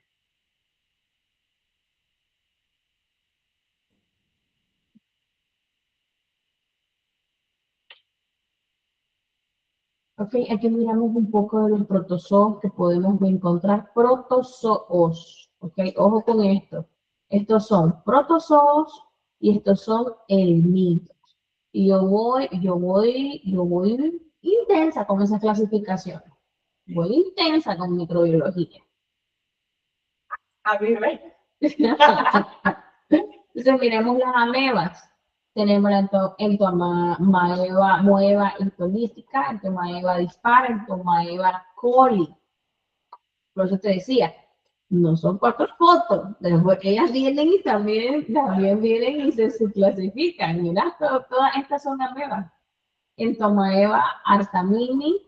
Ok, aquí miramos un poco de los protozoos que podemos encontrar. Protozoos, ok, ojo con esto. Estos son protozoos y estos son helmintos. Y yo voy intensa con esas clasificaciones. Voy intensa con microbiología. A mí me. Entonces miremos las amebas. tenemos la entomaeva mueva histolítica, entomaeva dispara, entomaeva coli. Por eso te decía, no son 4 fotos, después ellas vienen y también vienen y se clasifican. Mira, todas estas son amebas. Entomaeva artamini,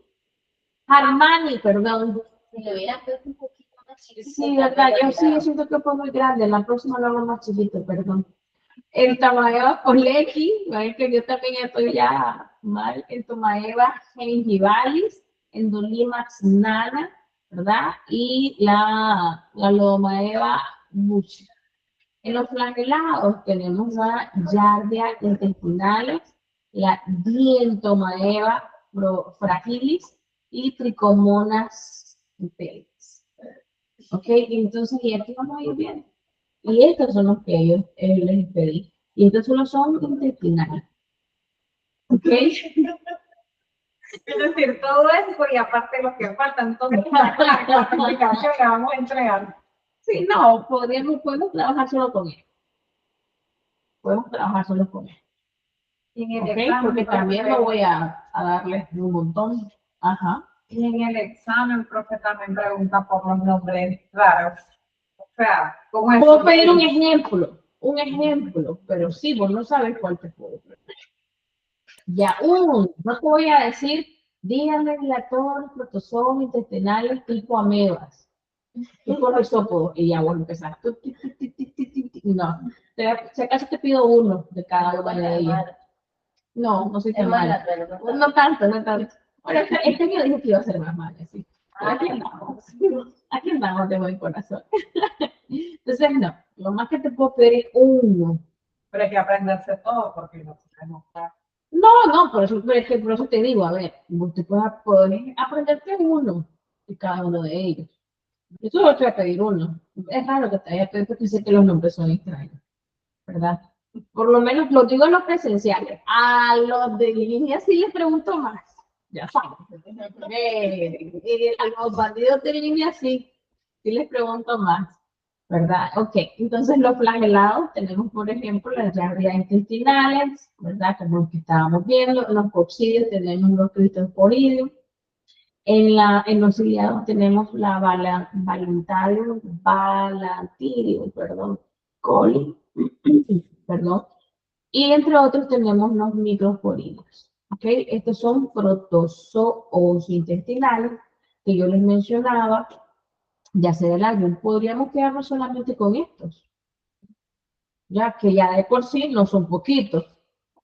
Armani, perdón. Si lo hubieran puesto un poquito más chiquito. Sí, verdad, yo siento que fue muy grande, la próxima lo hago más chiquito, perdón. Entomaeva colequi, ¿ven que yo también estoy ya mal? Entomaeva gingivalis, Endolimax nana, ¿verdad? Y la Lomaeva bushi. En los flagelados tenemos la Giardia intestinalis, la Dientomaeva fragilis y Trichomonas pelis. ¿Ok? Entonces, y aquí vamos a ir bien. Y estos son los que ellos les pedí. Y estos solo son intestinales. ¿Ok? Es decir, todo esto y aparte los que faltan, entonces la clasificación la vamos a entregar. Sí, no, podemos trabajar solo con él. Podemos trabajar solo con él. Y en el ¿Ok? examen, Porque también profe, lo voy a darles un montón. Ajá. y en el examen, profe, también pregunta por los nombres raros. O sea, ¿cómo es? Puedo pedir un ejemplo, pero sí, vos no sabes cuál te puedo pedir. Ya, no te voy a decir, díganme todos los protozoos intestinales tipo amebas, tipo risópodos, y ya vos empezás. No, si acaso te pido uno de cada una de ellas. No soy Es tan mala, mala. pero no No tanto. Bueno, este año dije que iba a ser más mala, sí. Aquí andamos de buen corazón. Entonces, no, lo más que te puedo pedir es uno. Pero hay que aprenderse todo porque no sabemos. No, por eso te digo, a ver, usted puede aprenderte uno de cada uno de ellos. Yo solo te voy a pedir uno. Es raro que te haya pedido porque sé que los nombres son extraños, ¿verdad? Por lo menos lo digo en los presenciales. A los de línea sí les pregunto más. Ya saben. A los bandidos de línea sí les pregunto más. ¿Verdad? Ok, entonces los flagelados tenemos, por ejemplo, las diarreas intestinales, ¿verdad? Como los que estábamos viendo, en los coccidios tenemos los cristoporidios, en los ciliados tenemos la balantidium, perdón, coli, perdón, y entre otros tenemos los microsporidios, ¿ok? Estos son protozoos intestinales que yo les mencionaba. Ya sé del álbum, podríamos quedarnos solamente con estos, ya que ya de por sí no son poquitos,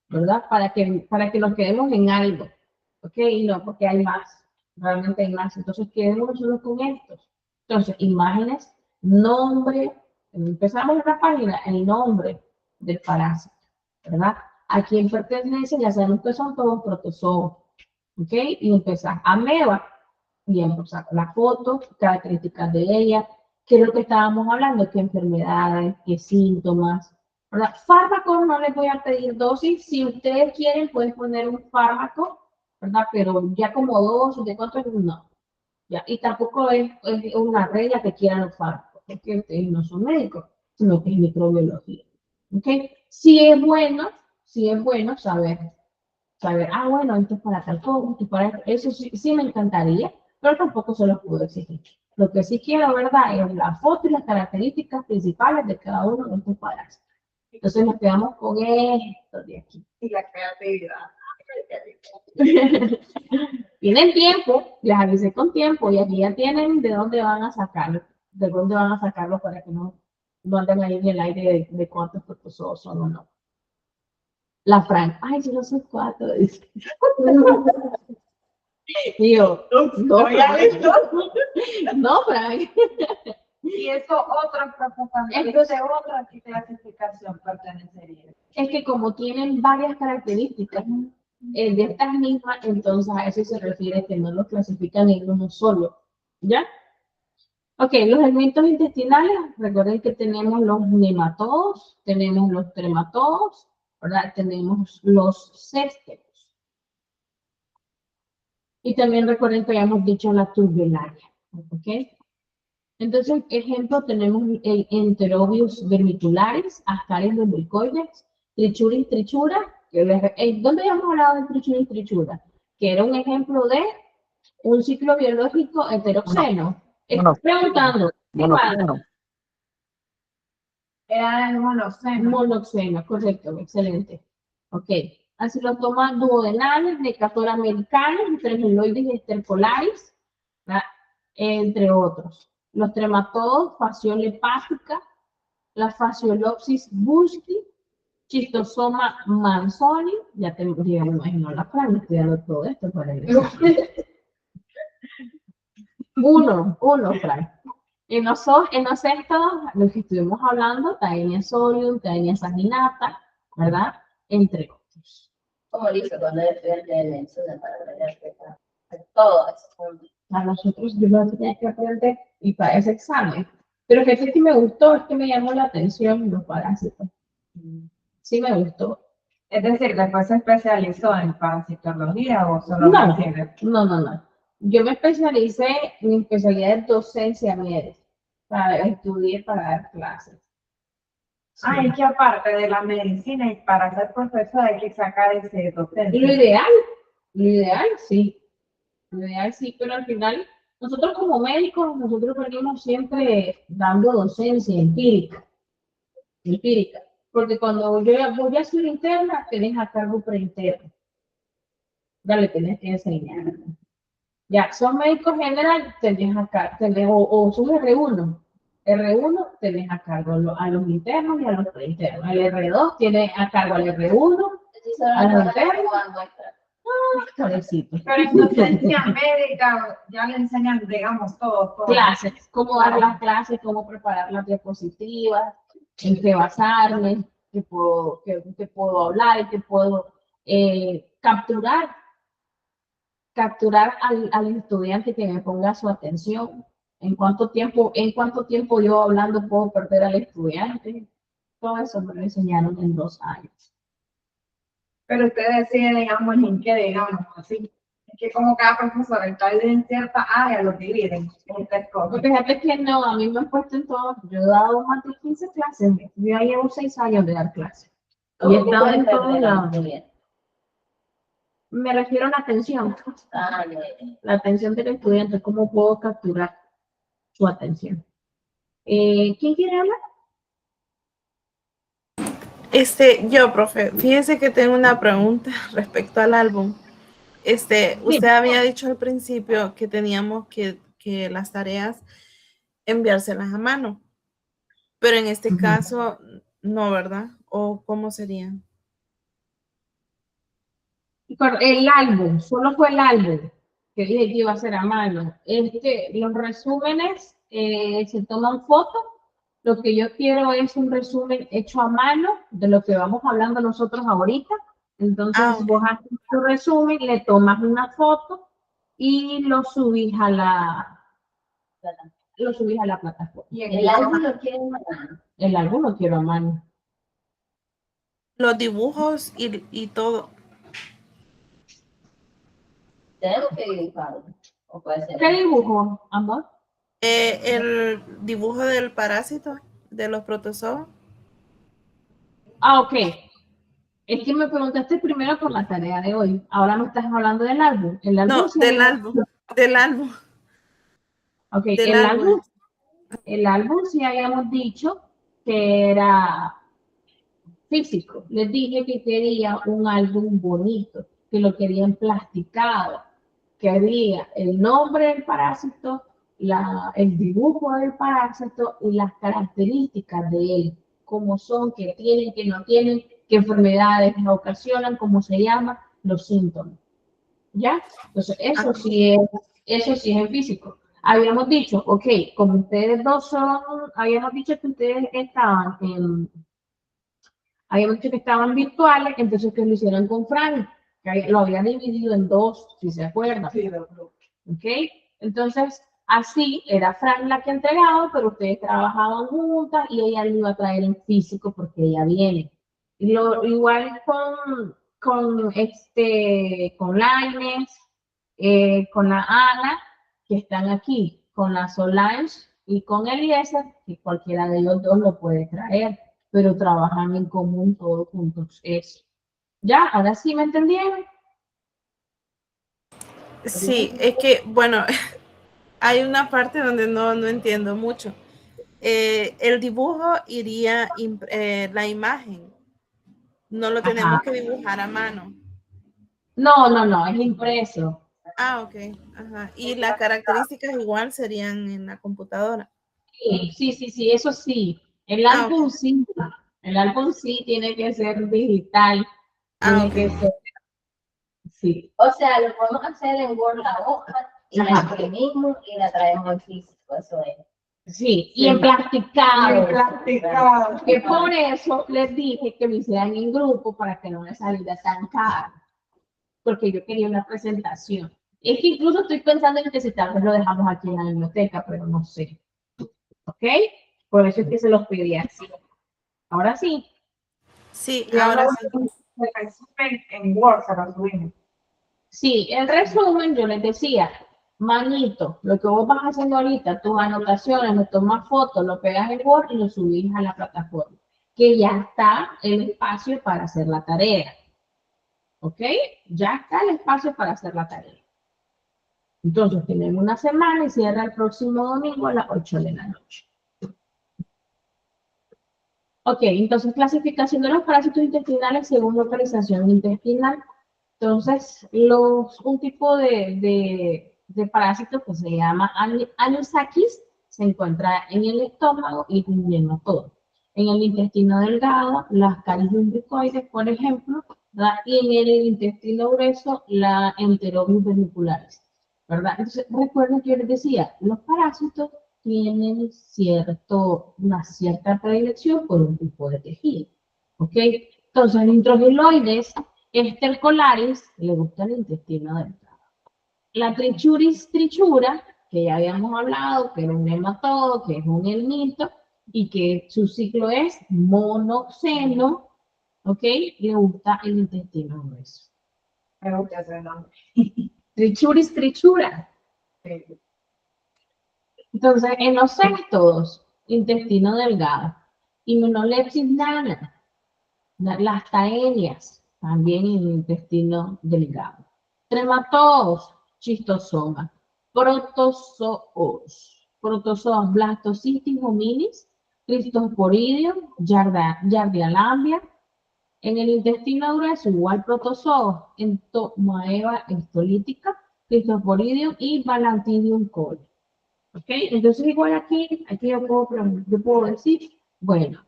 ¿verdad? Para que nos quedemos en algo, ¿ok? Y no, porque hay más, realmente hay más, entonces quedémonos solo con estos. Entonces, imágenes, nombre, empezamos en la página, el nombre del parásito, ¿verdad? A quién pertenece, ya sabemos que son todos protozoos, ¿ok? Y empezar ameba. Bien, o sea, la foto, características de ella, qué es lo que estábamos hablando, qué enfermedades, qué síntomas, ¿verdad? Fármacos no les voy a pedir dosis, si ustedes quieren pueden poner un fármaco, ¿verdad? Pero ya como dosis, ¿de cuánto es? No. Ya, y tampoco es una regla que quieran los fármacos, porque ustedes no son médicos, sino que es microbiología. ¿Ok? Sí es bueno saber, bueno, esto es para tal cosa, esto es para esto. Eso sí me encantaría, pero tampoco se los puedo exigir. Lo que sí quiero, ¿verdad? Es la foto y las características principales de cada uno de estos parásitos. Entonces nos quedamos con esto de aquí. Y la creatividad. Tienen tiempo, les avisé con tiempo y aquí ya tienen de dónde van a sacarlo, para que no anden ahí en el aire de cuántos protozoos son o no. La Fran, ay, yo no soy 4, dice. Y yo, no, Frank. Y eso otra preocupación. Entonces, otra clasificación pertenecería. Es que como tienen varias características de estas mismas, entonces a eso se refiere que no los clasifican en uno solo. ¿Ya? Ok, los elementos intestinales, recuerden que tenemos los nematodos, tenemos los trematodos, ¿verdad? Tenemos los césteros. Y también recuerden que habíamos dicho la turbularia, ¿ok? Entonces, ejemplo, tenemos el Enterobius vermicularis, Ascaris lumbricoides, Trichura y trichura, ¿dónde habíamos hablado de trichura y trichura? Que era un ejemplo de un ciclo biológico heteroxeno. Bueno, Preguntando, ¿qué bueno, pasa? bueno, Era el monoxeno. Monoxeno, correcto, excelente. Ok, acilotoma duodenales, Decatora americanos, tremeloides estercolaris, ¿verdad? Entre otros. Los trematodos, fasciole hepática, la fasciolopsis bushki, Schistosoma manzoni, ya me imagino la Fran estudiando todo esto para el examen. Uno, Fran. En los estos, los que estuvimos hablando, Taenia solium, Taenia saginata, ¿verdad? Entre otros. Como dice, cuando eres estudiante de medicina para aprender todo eso. A nosotros yo lo tenía que aprender y para ese examen. Pero que sí me gustó, es que me llamó la atención los parásitos. Sí me gustó. Es decir, después se especializó en parasitología o solo No, medicina. no. Yo me especialicé, mi especialidad es docencia médica. Estudié para dar clases. Sí. Ah, es que aparte de la medicina y para ser profesor hay que sacar ese docente. Lo ideal sí. Lo ideal sí, pero al final, nosotros como médicos, nosotros venimos siempre dando docencia empírica. Porque cuando yo voy a hacer interna, tenés a cargo preinterno. Ya le tenés que enseñar. Ya, son médicos general, tenés acá, o son R1. R1 tenés a cargo a los internos y a los preinternos. El R2 tiene a cargo al R1, a los internos. Pobrecito. Pero en docencia médica ya le enseñan, digamos, todo. Clases, cómo dar las clases, cómo preparar las diapositivas, en qué basarme, qué puedo hablar, en qué puedo capturar al estudiante que me ponga su atención. En cuánto tiempo yo hablando puedo perder al estudiante. Todo eso me lo enseñaron en 2 años. Pero usted decide, digamos, en qué, digamos, así. Es que como cada profesor está en cierta área, lo dividen en 3 cosas. Porque fíjate que no, a mí me han puesto en todo. Yo he dado más de 15 clases. Yo ya llevo 6 años de dar clases. Y he estado en todos lados. Me refiero a la atención. La atención del estudiante, cómo puedo capturar su atención. ¿Quién quiere hablar? Yo, profe, fíjese que tengo una pregunta respecto al álbum. Usted había dicho al principio que teníamos que las tareas enviárselas a mano, pero en este caso no, ¿verdad? ¿O cómo serían? El álbum, solo fue el álbum que dije que iba a ser a mano. Los resúmenes se toman fotos. Lo que yo quiero es un resumen hecho a mano de lo que vamos hablando nosotros ahorita. Entonces, vos haces tu resumen, le tomas una foto y lo subís a la plataforma. ¿Y el álbum lo quieren mandar? El álbum lo quiero a mano. Los dibujos y todo. Tenemos que dibujarlo. ¿O puede ser? ¿Qué dibujo, amor? El dibujo del parásito, de los protozoos. Ok. Es que me preguntaste primero por la tarea de hoy. Ahora me estás hablando del álbum. No, del álbum. Ok, el álbum sí habíamos dicho que era físico. Les dije que quería un álbum bonito, que lo querían plasticado, que había el nombre del parásito, el dibujo del parásito y las características de él, cómo son, qué tienen, qué no tienen, qué enfermedades ocasionan, cómo se llaman, los síntomas. ¿Ya? Entonces, eso sí es en físico. Habíamos dicho, ok, como ustedes dos habíamos dicho que ustedes habíamos dicho que estaban virtuales, entonces que lo hicieran con Fran, que lo habían dividido en 2, si se acuerdan. Sí, ¿Ok? Entonces, así era Fran la que entregaba, pero ustedes trabajaban juntas y ella lo iba a traer en físico porque ella viene. Igual con Laines, con la Ana, que están aquí, con la Solange y con Eliezer, que cualquiera de ellos dos lo puede traer. pero trabajan en común todos juntos. Eso. ¿Ya? ¿Ahora sí me entendieron? Sí, es que, bueno, hay una parte donde no entiendo mucho. El dibujo iría, la imagen, no lo tenemos Ajá. que dibujar a mano. No, es impreso. Ah, ok. Ajá. Y las características igual serían en la computadora. Sí, eso sí. El Ah, ok. álbum sí. El álbum sí tiene que ser digital. Ah, Tiene ok. que ser, sí. O sea, lo podemos hacer en Word la hoja, y la Ajá. imprimimos y la traemos en físico, eso es. Sí, y Sí. en plasticado. Y en plasticado. Que por eso les dije que lo hicieran en grupo para que no me saliera tan caro. Porque yo quería una presentación. Es que incluso estoy pensando en que si tal vez lo dejamos aquí en la biblioteca, pero no sé. ¿Ok? Por eso es que se los pedí así. Ahora sí. Sí, Y ahora ahora sí. el resumen en Word se lo subimos. Sí, en resumen, yo les decía, manito, lo que vos vas haciendo ahorita, tus anotaciones, lo tomas fotos, lo pegas en Word y lo subís a la plataforma, que ya está el espacio para hacer la tarea. ¿Ok? Ya está el espacio para hacer la tarea. Entonces, tenemos una semana y cierra el próximo domingo a las 8 de la noche. Ok, entonces clasificación de los parásitos intestinales según localización intestinal. Entonces, un tipo de parásito que se llama anisakis se encuentra en el estómago y en todo. En el intestino delgado, las caries lumbricoides, por ejemplo, ¿verdad? Y en el intestino grueso, la enterobius vermicularis, ¿verdad? Entonces, recuerden que yo les decía, los parásitos tienen una cierta predilección por un tipo de tejido, ¿ok? Entonces, nitrogeloides estercolaris, le gusta el intestino delgado. La trichuris trichura, que ya habíamos hablado, que era un nematodo, que es un helmito, y que su ciclo es monoxeno, ¿ok? Le gusta el intestino grueso. Me gusta ese nombre. Trichuris trichura. Sí. Entonces, en los céstodos, intestino delgado. Immunolepsis nana, las taenias, también en el intestino delgado. Trematodos, schistosoma. Protozoos, blastocitis hominis, Cristosporidium, Yardia en el intestino grueso, igual protozoos, Entomoeba estolítica, Cristosporidium y Balantidium coli. ¿Ok? Entonces, igual aquí yo puedo decir, bueno,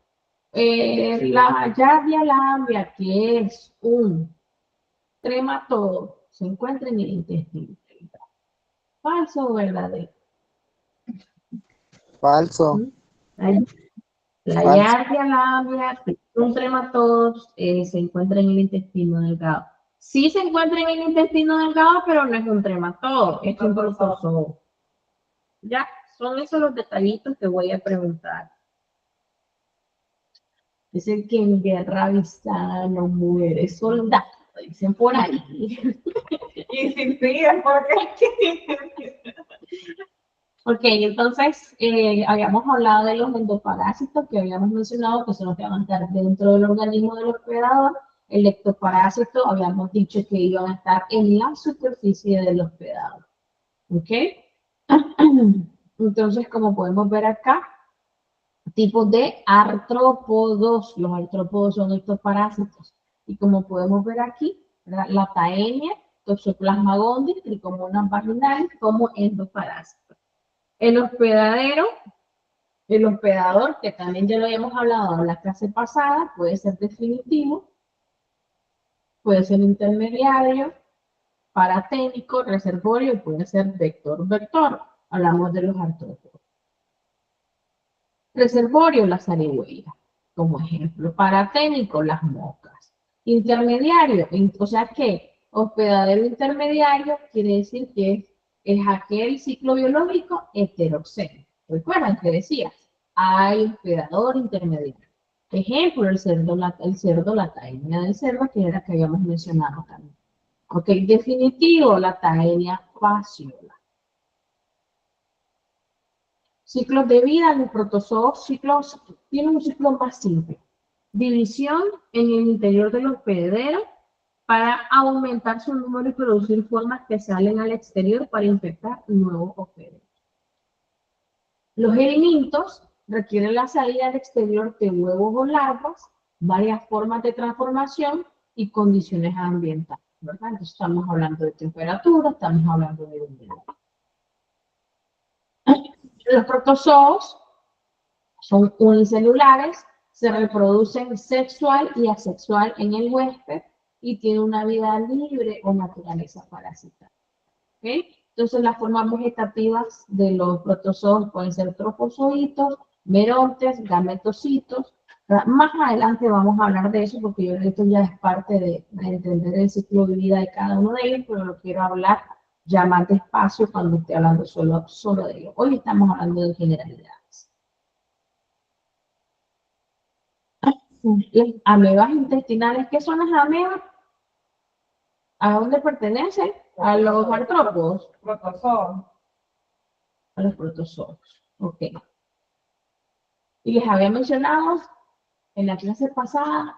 la Yardia lambia, que es un trematodo, se encuentra en el intestino. ¿Falso o verdadero? Falso, ¿Mm? La falso. Yardia lambia, que es un trematodo, se encuentra en el intestino delgado. Sí se encuentra en el intestino delgado, pero no es un trematodo, es un protozoo. Ya, son esos los detallitos que voy a preguntar. Es el que en guerra avisada no muere soldado, dicen por ahí. Y si sí, es porque Ok, entonces habíamos hablado de los endoparásitos que habíamos mencionado que son los que van a estar dentro del organismo del hospedador. El ectoparásito habíamos dicho que iban a estar en la superficie del hospedador. Ok, entonces como podemos ver acá, tipos de artrópodos. Los artrópodos son estos parásitos. Y como podemos ver aquí, ¿verdad? La taenia, Toxoplasma gondii, Trichomonas vaginalis, como endoparásitos. El hospedadero, el hospedador, que también ya lo habíamos hablado en la clase pasada, puede ser definitivo, puede ser intermediario, paraténico, reservorio y puede ser vector-vector. Hablamos de los artrópodos. Reservorio, la zarigüeya, como ejemplo. Paraténico, las moscas. Intermediario, o sea que hospedadero intermediario quiere decir que es aquel ciclo biológico heteroxeno. ¿Recuerdan que decía? Hay hospedador intermediario. Ejemplo, el cerdo, la taenia del cerdo, que era que habíamos mencionado también. Ok, definitivo, la taenia fasciola. Ciclos de vida, los protozoos, tienen un ciclo más simple. división en el interior del hospedero para aumentar su número y producir formas que salen al exterior para infectar nuevos hospederos. Los elementos requieren la salida al exterior de huevos o larvas, varias formas de transformación y condiciones ambientales, ¿verdad? Entonces estamos hablando de temperatura, estamos hablando de humedad. Los protozoos son unicelulares, se reproducen sexual y asexual en el huésped y tienen una vida libre o naturaleza parasitaria. ¿Okay? Entonces, las formas vegetativas de los protozoos pueden ser trofozoitos, merontes, gametocitos. Más adelante vamos a hablar de eso porque yo creo que esto ya es parte de entender el ciclo de vida de cada uno de ellos, pero lo quiero hablar ya más despacio cuando esté hablando solo de ellos. Hoy estamos hablando de generalidades. Las amebas intestinales, ¿qué son las amebas? ¿A dónde pertenecen? A los artrópodos. Protozoo. A los protozoos. Ok. Y les había mencionado en la clase pasada,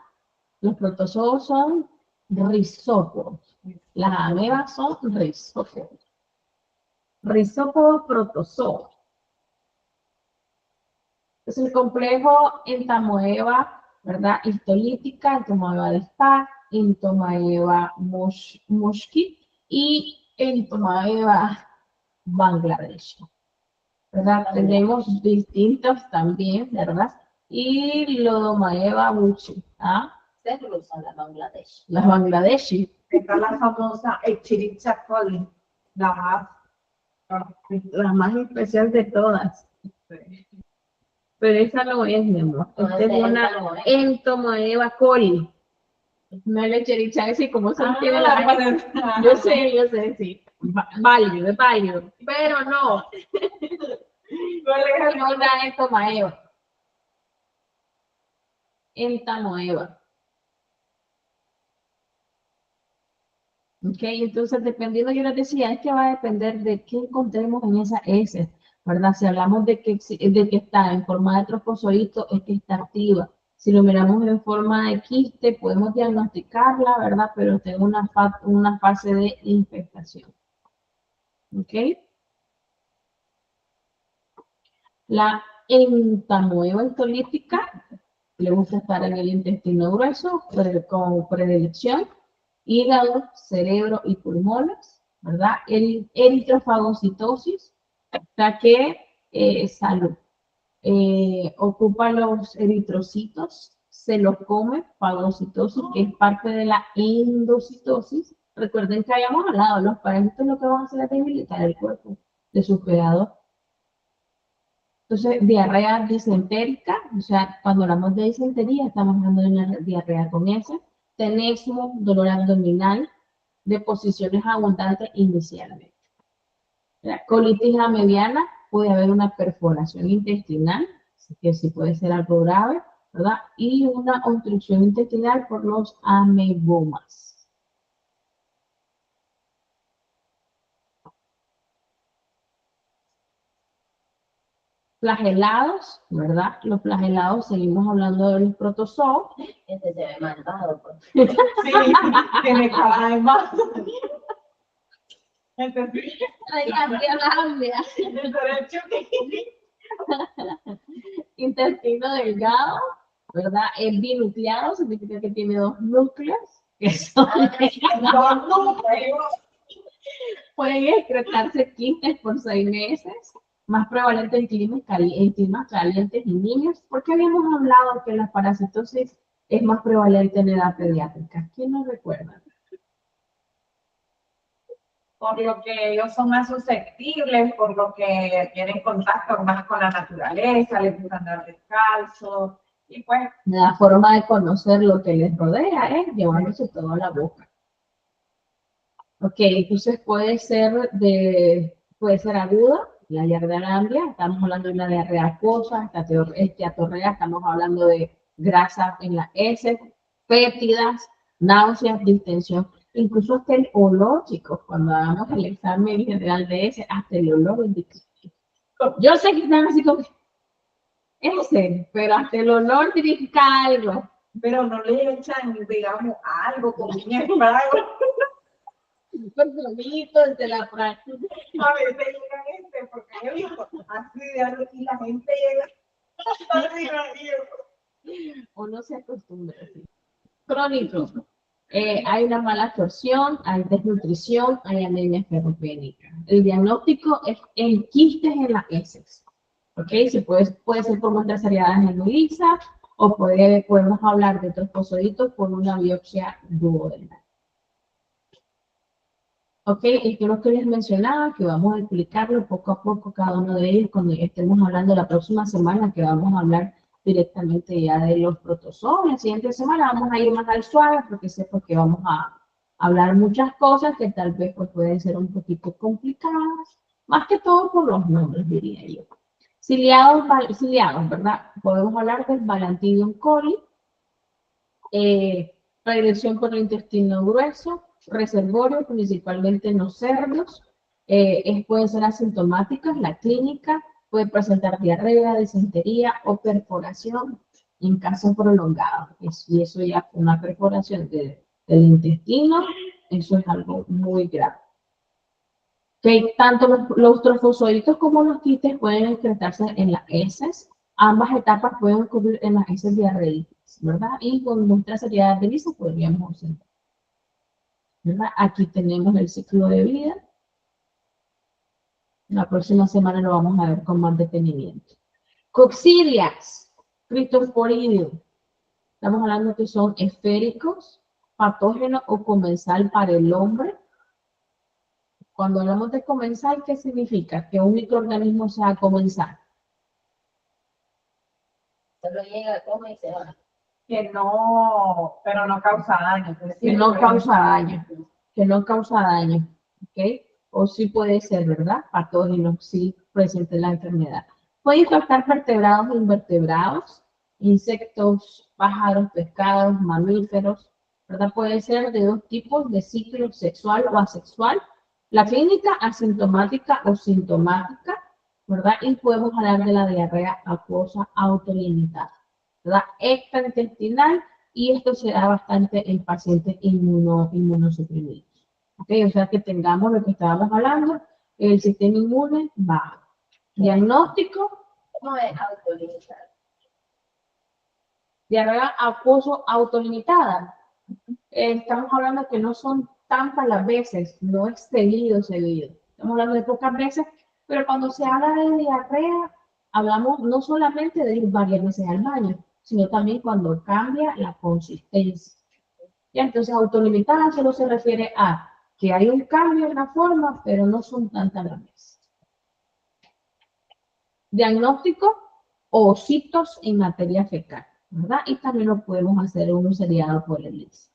los protozoos son rizópodos. Las amebas son rizópodos. Rizópodos protozoos. Es el complejo entamoeba, ¿verdad? Histolítica, entamoeba de Spack, entamoeba mosquit y entamoeba Bangladesh. ¿Verdad? Tenemos distintos también, ¿verdad? Y Lodomaeva buchi, ¿ah? Se cruzan la Bangladesh. Las Bangladeshi, Está la famosa Echirichia coli, la la más especial de todas. Pero esa no es, mi amor. No, Esta es esa es una Entamoeba. Entomoeba coli. No es lechericha, así como se entiende la gente. Yo sé, sí. Válido, es válido. Pero no. Es una entomoeba. Entamoeba. Ok, entonces dependiendo, yo les decía, es que va a depender de qué encontremos en esa S, ¿verdad? Si hablamos de que está en forma de trofozoito, es que está activa. Si lo miramos en forma de quiste, podemos diagnosticarla, ¿verdad? Pero tengo una fase de infestación. ¿Ok? La entamoeba histolítica le gusta estar en el intestino grueso, con predilección. Hígado, cerebro y pulmones, ¿verdad? El eritrofagocitosis, hasta que salud. Ocupa los eritrocitos, se los come, fagocitosis, que es parte de la endocitosis. Recuerden que habíamos hablado, los parásitos lo que van a hacer es debilitar el cuerpo de su hospedador. Entonces, diarrea disentérica, o sea, cuando hablamos de disentería, estamos hablando de una diarrea con S. Tenesmo, dolor abdominal, deposiciones abundantes inicialmente. La colitis mediana, puede haber una perforación intestinal, que sí puede ser algo grave, ¿verdad? Y una obstrucción intestinal por los amebomas. Flagelados, ¿verdad? Los flagelados, seguimos hablando de los protozoos. Este se ve malvado. Pues. Sí, tiene cara de más. Entonces, Intestino delgado, ¿verdad? Es binucleado, significa que tiene dos núcleos, que son pueden excretarse quistes por 6 meses, más prevalente en climas calientes y niños, porque habíamos hablado que la parasitosis es más prevalente en edad pediátrica. ¿Quién nos recuerda? por lo que ellos son más susceptibles, por lo que tienen contacto más con la naturaleza, les gusta andar descalzos, y pues La forma de conocer lo que les rodea es llevándose todo a la boca. Ok, entonces puede ser aguda, la diarrea amplia, estamos hablando de una diarrea acuosa, esteatorrea, estamos hablando de grasa en la heces, fétidas, náuseas, distensión, incluso hasta el olor, chicos, cuando hagamos el examen general de heces, hasta el olor indica. Yo sé que están así como, pero hasta el olor indica algo. pero no le echan, digamos, algo como un esmago. Un personito de la práctica. A veces llegan porque yo digo, así de algo, y la gente llega así, Uno se acostumbra así. Crónico. Hay una mala absorción, hay desnutrición, hay anemia ferropénica. El diagnóstico es el quistes en las heces. ¿Ok? Puede ser por muestras seriadas en Luisa o podemos hablar de trofosoditos por una biopsia duodenal. ¿Ok? Esto es lo que les mencionaba, que vamos a explicarlo poco a poco cada uno de ellos cuando estemos hablando la próxima semana, que vamos a hablar directamente ya de los protozoos. La siguiente semana vamos a ir más al suave porque sé que vamos a hablar muchas cosas que tal vez pues, pueden ser un poquito complicadas, más que todo por los nombres, diría yo. Ciliados, ¿verdad? Podemos hablar del Balantidium coli, regresión por el intestino grueso, reservorio, principalmente en los cerdos, pueden ser asintomáticas, la clínica, puede presentar diarrea, disentería o perforación en caso prolongado. Y eso ya una perforación del intestino, eso es algo muy grave. Okay, tanto los trofosoditos como los quistes pueden excretarse en las heces. Ambas etapas pueden ocurrir en las heces diarreicas, ¿verdad? Y con nuestra seriedad de Lisa podríamos observar. ¿Verdad? Aquí tenemos el ciclo de vida. La próxima semana lo vamos a ver con más detenimiento. Coccidias, Cryptosporidium. Estamos hablando que son esféricos, patógenos o comensal para el hombre. Cuando hablamos de comensal, ¿qué significa? Que un microorganismo sea comensal. Solo llega, come y se va. que no, pero no causa daño. Que no causa daño. Que no causa daño. ¿Ok? O sí puede ser, ¿verdad? Patógeno, sí presente la enfermedad. Puede infectar vertebrados e invertebrados, insectos, pájaros, pescados, mamíferos, ¿verdad? Puede ser de dos tipos, de ciclo sexual o asexual. La clínica asintomática o sintomática, ¿verdad? Y podemos hablar de la diarrea acuosa autolimitada, ¿verdad? Extraintestinal, y esto se da bastante en pacientes inmunosuprimidos. ¿Ok? O sea que tengamos lo que estábamos hablando, el sistema inmune bajo. Diagnóstico, No es autolimitado. diarrea acuoso autolimitada. Estamos hablando que no son tantas las veces, no es seguido. Estamos hablando de pocas veces, pero cuando se habla de diarrea, hablamos no solamente de ir varias veces al baño, sino también cuando cambia la consistencia. Ya, entonces, autolimitada solo se refiere a que hay un cambio en la forma, pero no son tantas las veces. Diagnóstico, ocitos en materia fecal, ¿verdad? Y también lo podemos hacer en un seriado por el INSS.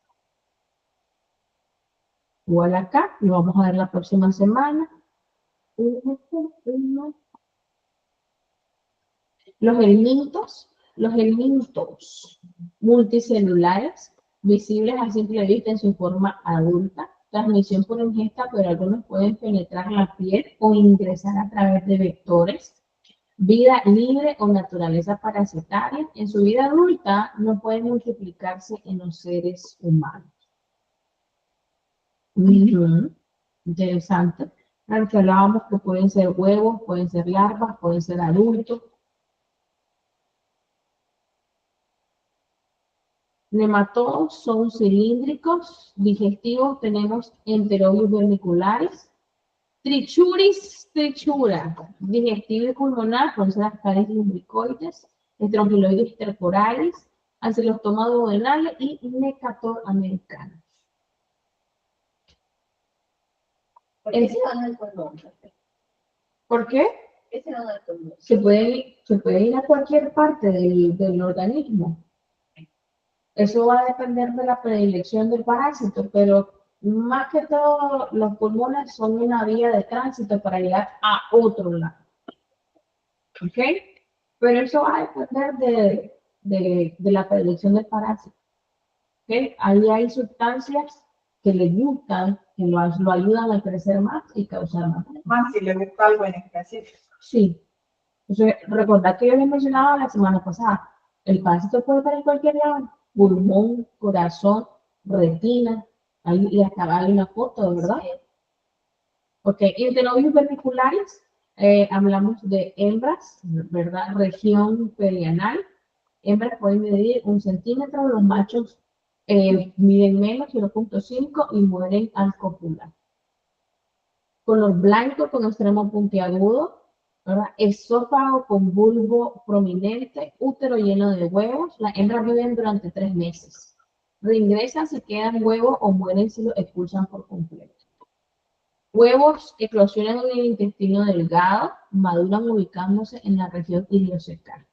Igual acá, lo vamos a ver la próxima semana. Los helmintos multicelulares, visibles a simple vista en su forma adulta, transmisión por ingesta, pero algunos pueden penetrar la piel o ingresar a través de vectores. Vida libre o naturaleza parasitaria. En su vida adulta no pueden multiplicarse en los seres humanos. Interesante. Claro que hablábamos que pueden ser huevos, pueden ser larvas, pueden ser adultos. Nematodos son cilíndricos, digestivos tenemos enterobios vermiculares. Trichuris, trichura, digestivo y pulmonar, pueden ser ascaris lumbricoides, estrongiloides intercorales, ancilostoma duodenal y necator americano. Porque ese no es el pulmón. ¿Por qué? Ese no es el pulmón. Se puede ir a cualquier parte del organismo. Eso va a depender de la predilección del parásito, pero más que todo los pulmones son una vía de tránsito para llegar a otro lado. ¿Ok? Pero eso va a depender de la predilección del parásito. ¿Ok? Ahí hay sustancias que le gustan, que lo ayudan a crecer más y causar más. Más si le gusta algo en específico. Sí. Entonces, recordad que yo les mencionaba la semana pasada, el parásito puede estar en cualquier lado. pulmón, corazón, retina. Ahí y hasta hay una foto, ¿verdad? Ok, internovios verticulares, hablamos de hembras, ¿verdad? Región perianal. Hembras pueden medir 1 centímetro, los machos miden menos, 0.5 y mueren al copular. Color blanco con extremo puntiagudo, ¿verdad? Esófago con bulbo prominente, útero lleno de huevos. Las hembras viven durante 3 meses. Reingresan si quedan huevos o mueren si los expulsan por completo. Huevos eclosionan en el intestino delgado, maduran ubicándose en la región iliocecal.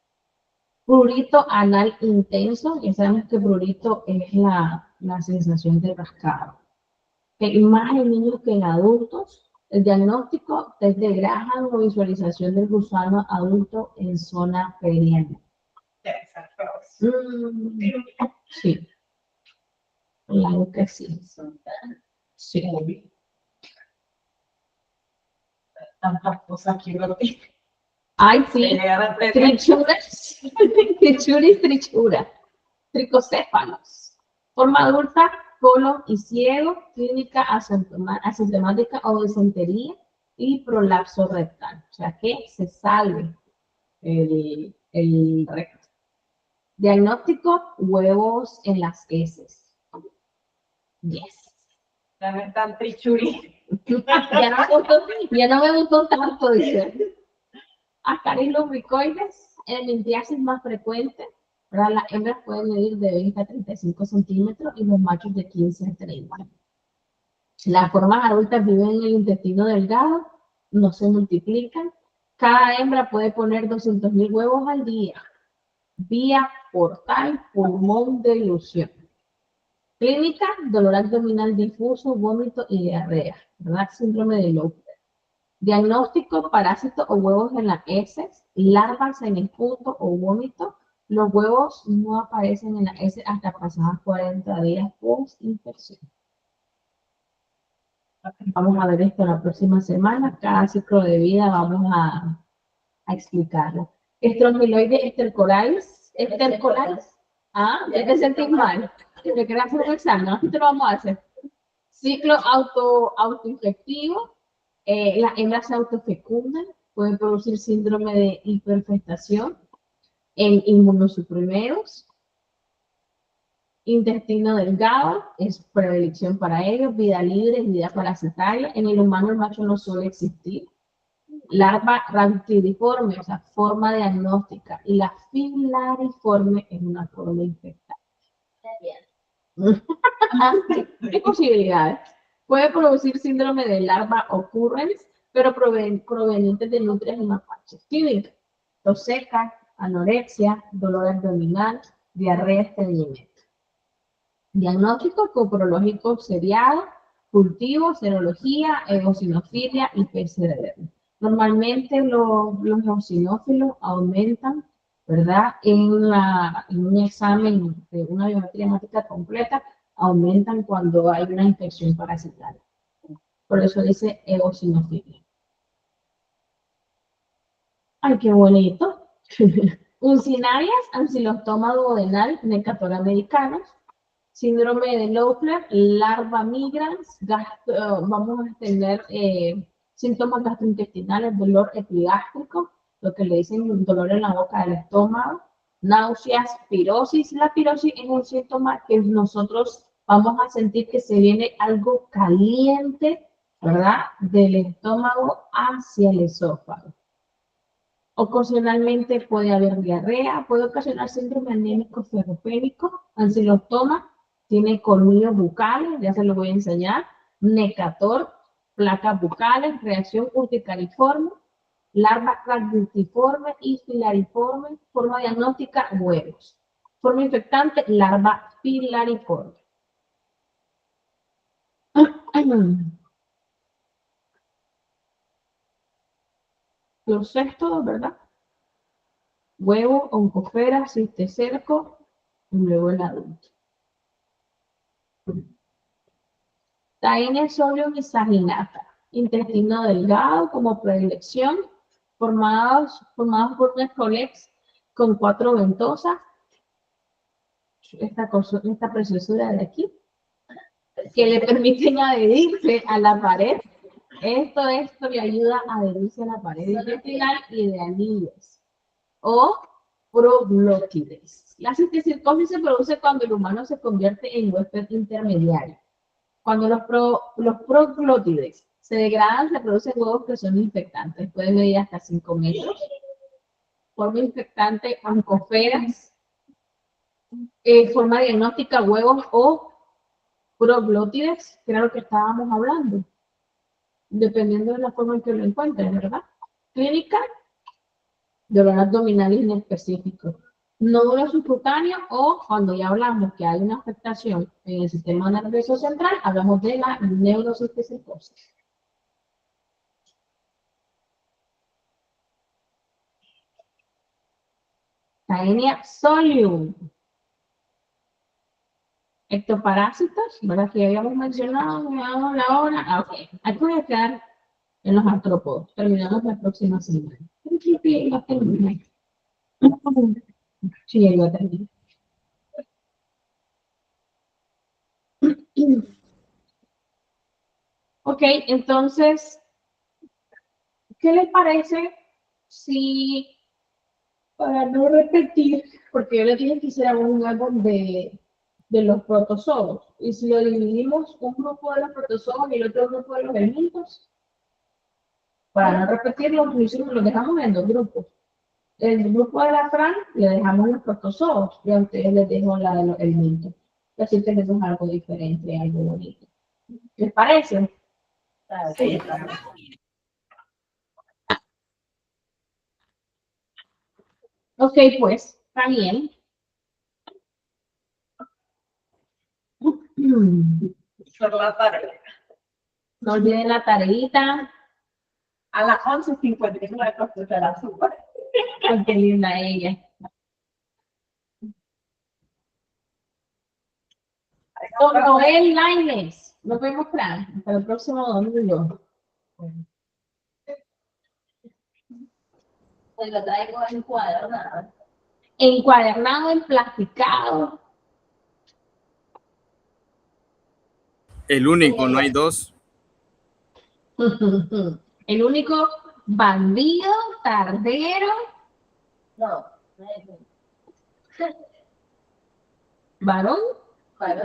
Prurito anal intenso, ya sabemos que prurito es la sensación de rascado. Más en niños que en adultos. El diagnóstico test de Graham o visualización del gusano adulto en zona perianal. Sí. Claro que sí. Sí. Tantas cosas que uno tiene. Ay, sí. Trichuras. Trichuris, trichura. Tricocéfalos. Forma adulta, colon y ciego, clínica asintomática o disentería y prolapso rectal. O sea que se salve el recto. Diagnóstico, huevos en las heces. Yes. Ya no están trichuri. Ya no me gustó tanto, dice. Ascaris lumbricoides, endometriasis más frecuente. ¿Verdad? Las hembras pueden medir de 20 a 35 centímetros y los machos de 15 a 30. Las formas adultas viven en el intestino delgado, no se multiplican. Cada hembra puede poner 200.000 huevos al día. Vía portal, pulmón de ilusión. Clínica, dolor abdominal difuso, vómito y diarrea, ¿verdad? Síndrome de Loeffler. Diagnóstico, parásito o huevos en las heces, larvas en el punto o vómito. Los huevos no aparecen en las heces hasta pasadas 40 días post-infección. Vamos a ver esto la próxima semana. Cada ciclo de vida vamos a explicarlo. Estrongiloides estercoralis. Estercoralis. Ah, ya te sentís mal. Te quedas hacer un examen, ¿no? Te lo vamos a hacer. Ciclo autoinfectivo. Las hembras se autofecundan, pueden producir síndrome de hiperfectación en inmunosuprimeros. Intestino delgado es predilección para ellos, vida libre, vida parasitaria. En el humano el macho no suele existir. Larva rhabditiforme, o sea, forma diagnóstica. Y la filariforme es una forma infectada. ¿Qué posibilidades? Puede producir síndrome de larva occurrence, pero provenientes de nutrias y mapaches. Clínica, tos seca, anorexia, dolor abdominal, diarrea, estreñimiento. Diagnóstico coprológico seriado, cultivo, serología, eosinofilia y PCR. Normalmente los eosinófilos aumentan, ¿verdad? En un examen de una biometría hemática completa, aumentan cuando hay una infección parasitaria. Por eso dice eosinofilia. ¡Ay, qué bonito! Uncinarias, ancilostoma duodenal, Necatora americanos. Síndrome de Loeffler, larva migrans, vamos a tener síntomas gastrointestinales, dolor epigástrico, lo que le dicen dolor en la boca del estómago, náuseas, pirosis. La pirosis es un síntoma que nosotros vamos a sentir que se viene algo caliente, ¿verdad? Del estómago hacia el esófago. Ocasionalmente puede haber diarrea, puede ocasionar síndrome anémico ferropénico, ancilostoma, tiene colmillos bucales, ya se los voy a enseñar, necator, placas bucales, reacción urticariforme, larva rhabditiforme y filariforme, forma diagnóstica, huevos. Forma infectante, larva filariforme. Los sextos, ¿verdad? Huevo, oncofera, cistecerco, y luego el adulto. Taenia solium y saginata. Intestino delgado como predilección, formados por un escolex con 4 ventosas. esta preciosura de aquí, que le permiten adherirse a la pared. Esto le ayuda a adherirse a la pared intestinal y de anillos o proglótides. La cistocircosis se produce cuando el humano se convierte en huésped intermediario. Cuando los proglótides se degradan, se producen huevos que son infectantes. Pueden medir hasta 5 metros. Forma infectante, oncoferas. Forma diagnóstica, huevos o proglótides, que era lo que estábamos hablando. Dependiendo de la forma en que lo encuentren, ¿verdad? Clínica, dolor abdominal inespecífico. Nódulo subcutáneo o cuando ya hablamos que hay una afectación en el sistema nervioso central, hablamos de la neurocistocistosis. Taenia solium. Ectoparásitos, ¿verdad? Que ya habíamos mencionado, miramos la hora. Ah, ok. Aquí voy a quedar en los artrópodos. Terminamos la próxima semana. Sí, ya terminé. Sí, ya iba a terminar. Ok, entonces, ¿qué les parece si, para no repetir, porque yo les dije que hiciéramos un álbum de los protozoos, y si lo dividimos un grupo de los protozoos y el otro grupo de los elementos, para no repetirlo, lo dejamos en 2 grupos. El grupo de la Fran le dejamos los protozoos y a ustedes les dejo la de los elementos. Así tenemos algo diferente, algo bonito. ¿Les parece? Sí. Ok, pues, está bien. Por la tarea. No olviden la tareita. A las 11:59 consulta la suba. Ay, qué linda ella. Don Noel Lainez. Nos vemos, Fran. Hasta el próximo domingo. Pues lo traigo en cuadro, nada. Encuadernado, emplasticado. El único, no hay 2. El único bandido, tardero, No. varón. Bueno,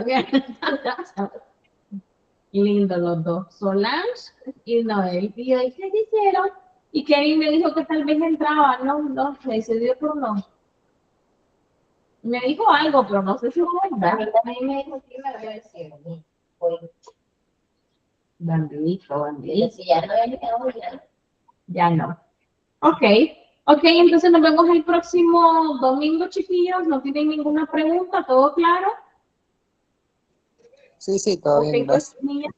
Lindo los dos, Solange y Noel. Y yo dije, ¿qué hicieron? Y Kevin me dijo que tal vez entraba, no, se decidió por no. Me dijo algo, pero no sé si fue a verdad. mí también me dijo que me lo decía. Bandidito. Y si ya no es que no, Ya no. Ok, entonces nos vemos el próximo domingo, chiquillos. ¿No tienen ninguna pregunta? ¿Todo claro? Sí, todo Ok, bien, pues, gracias. niñas.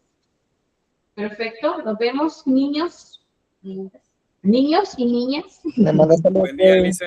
Perfecto, nos vemos, niños y niñas. Me manda saludos. Buen día, Lisa.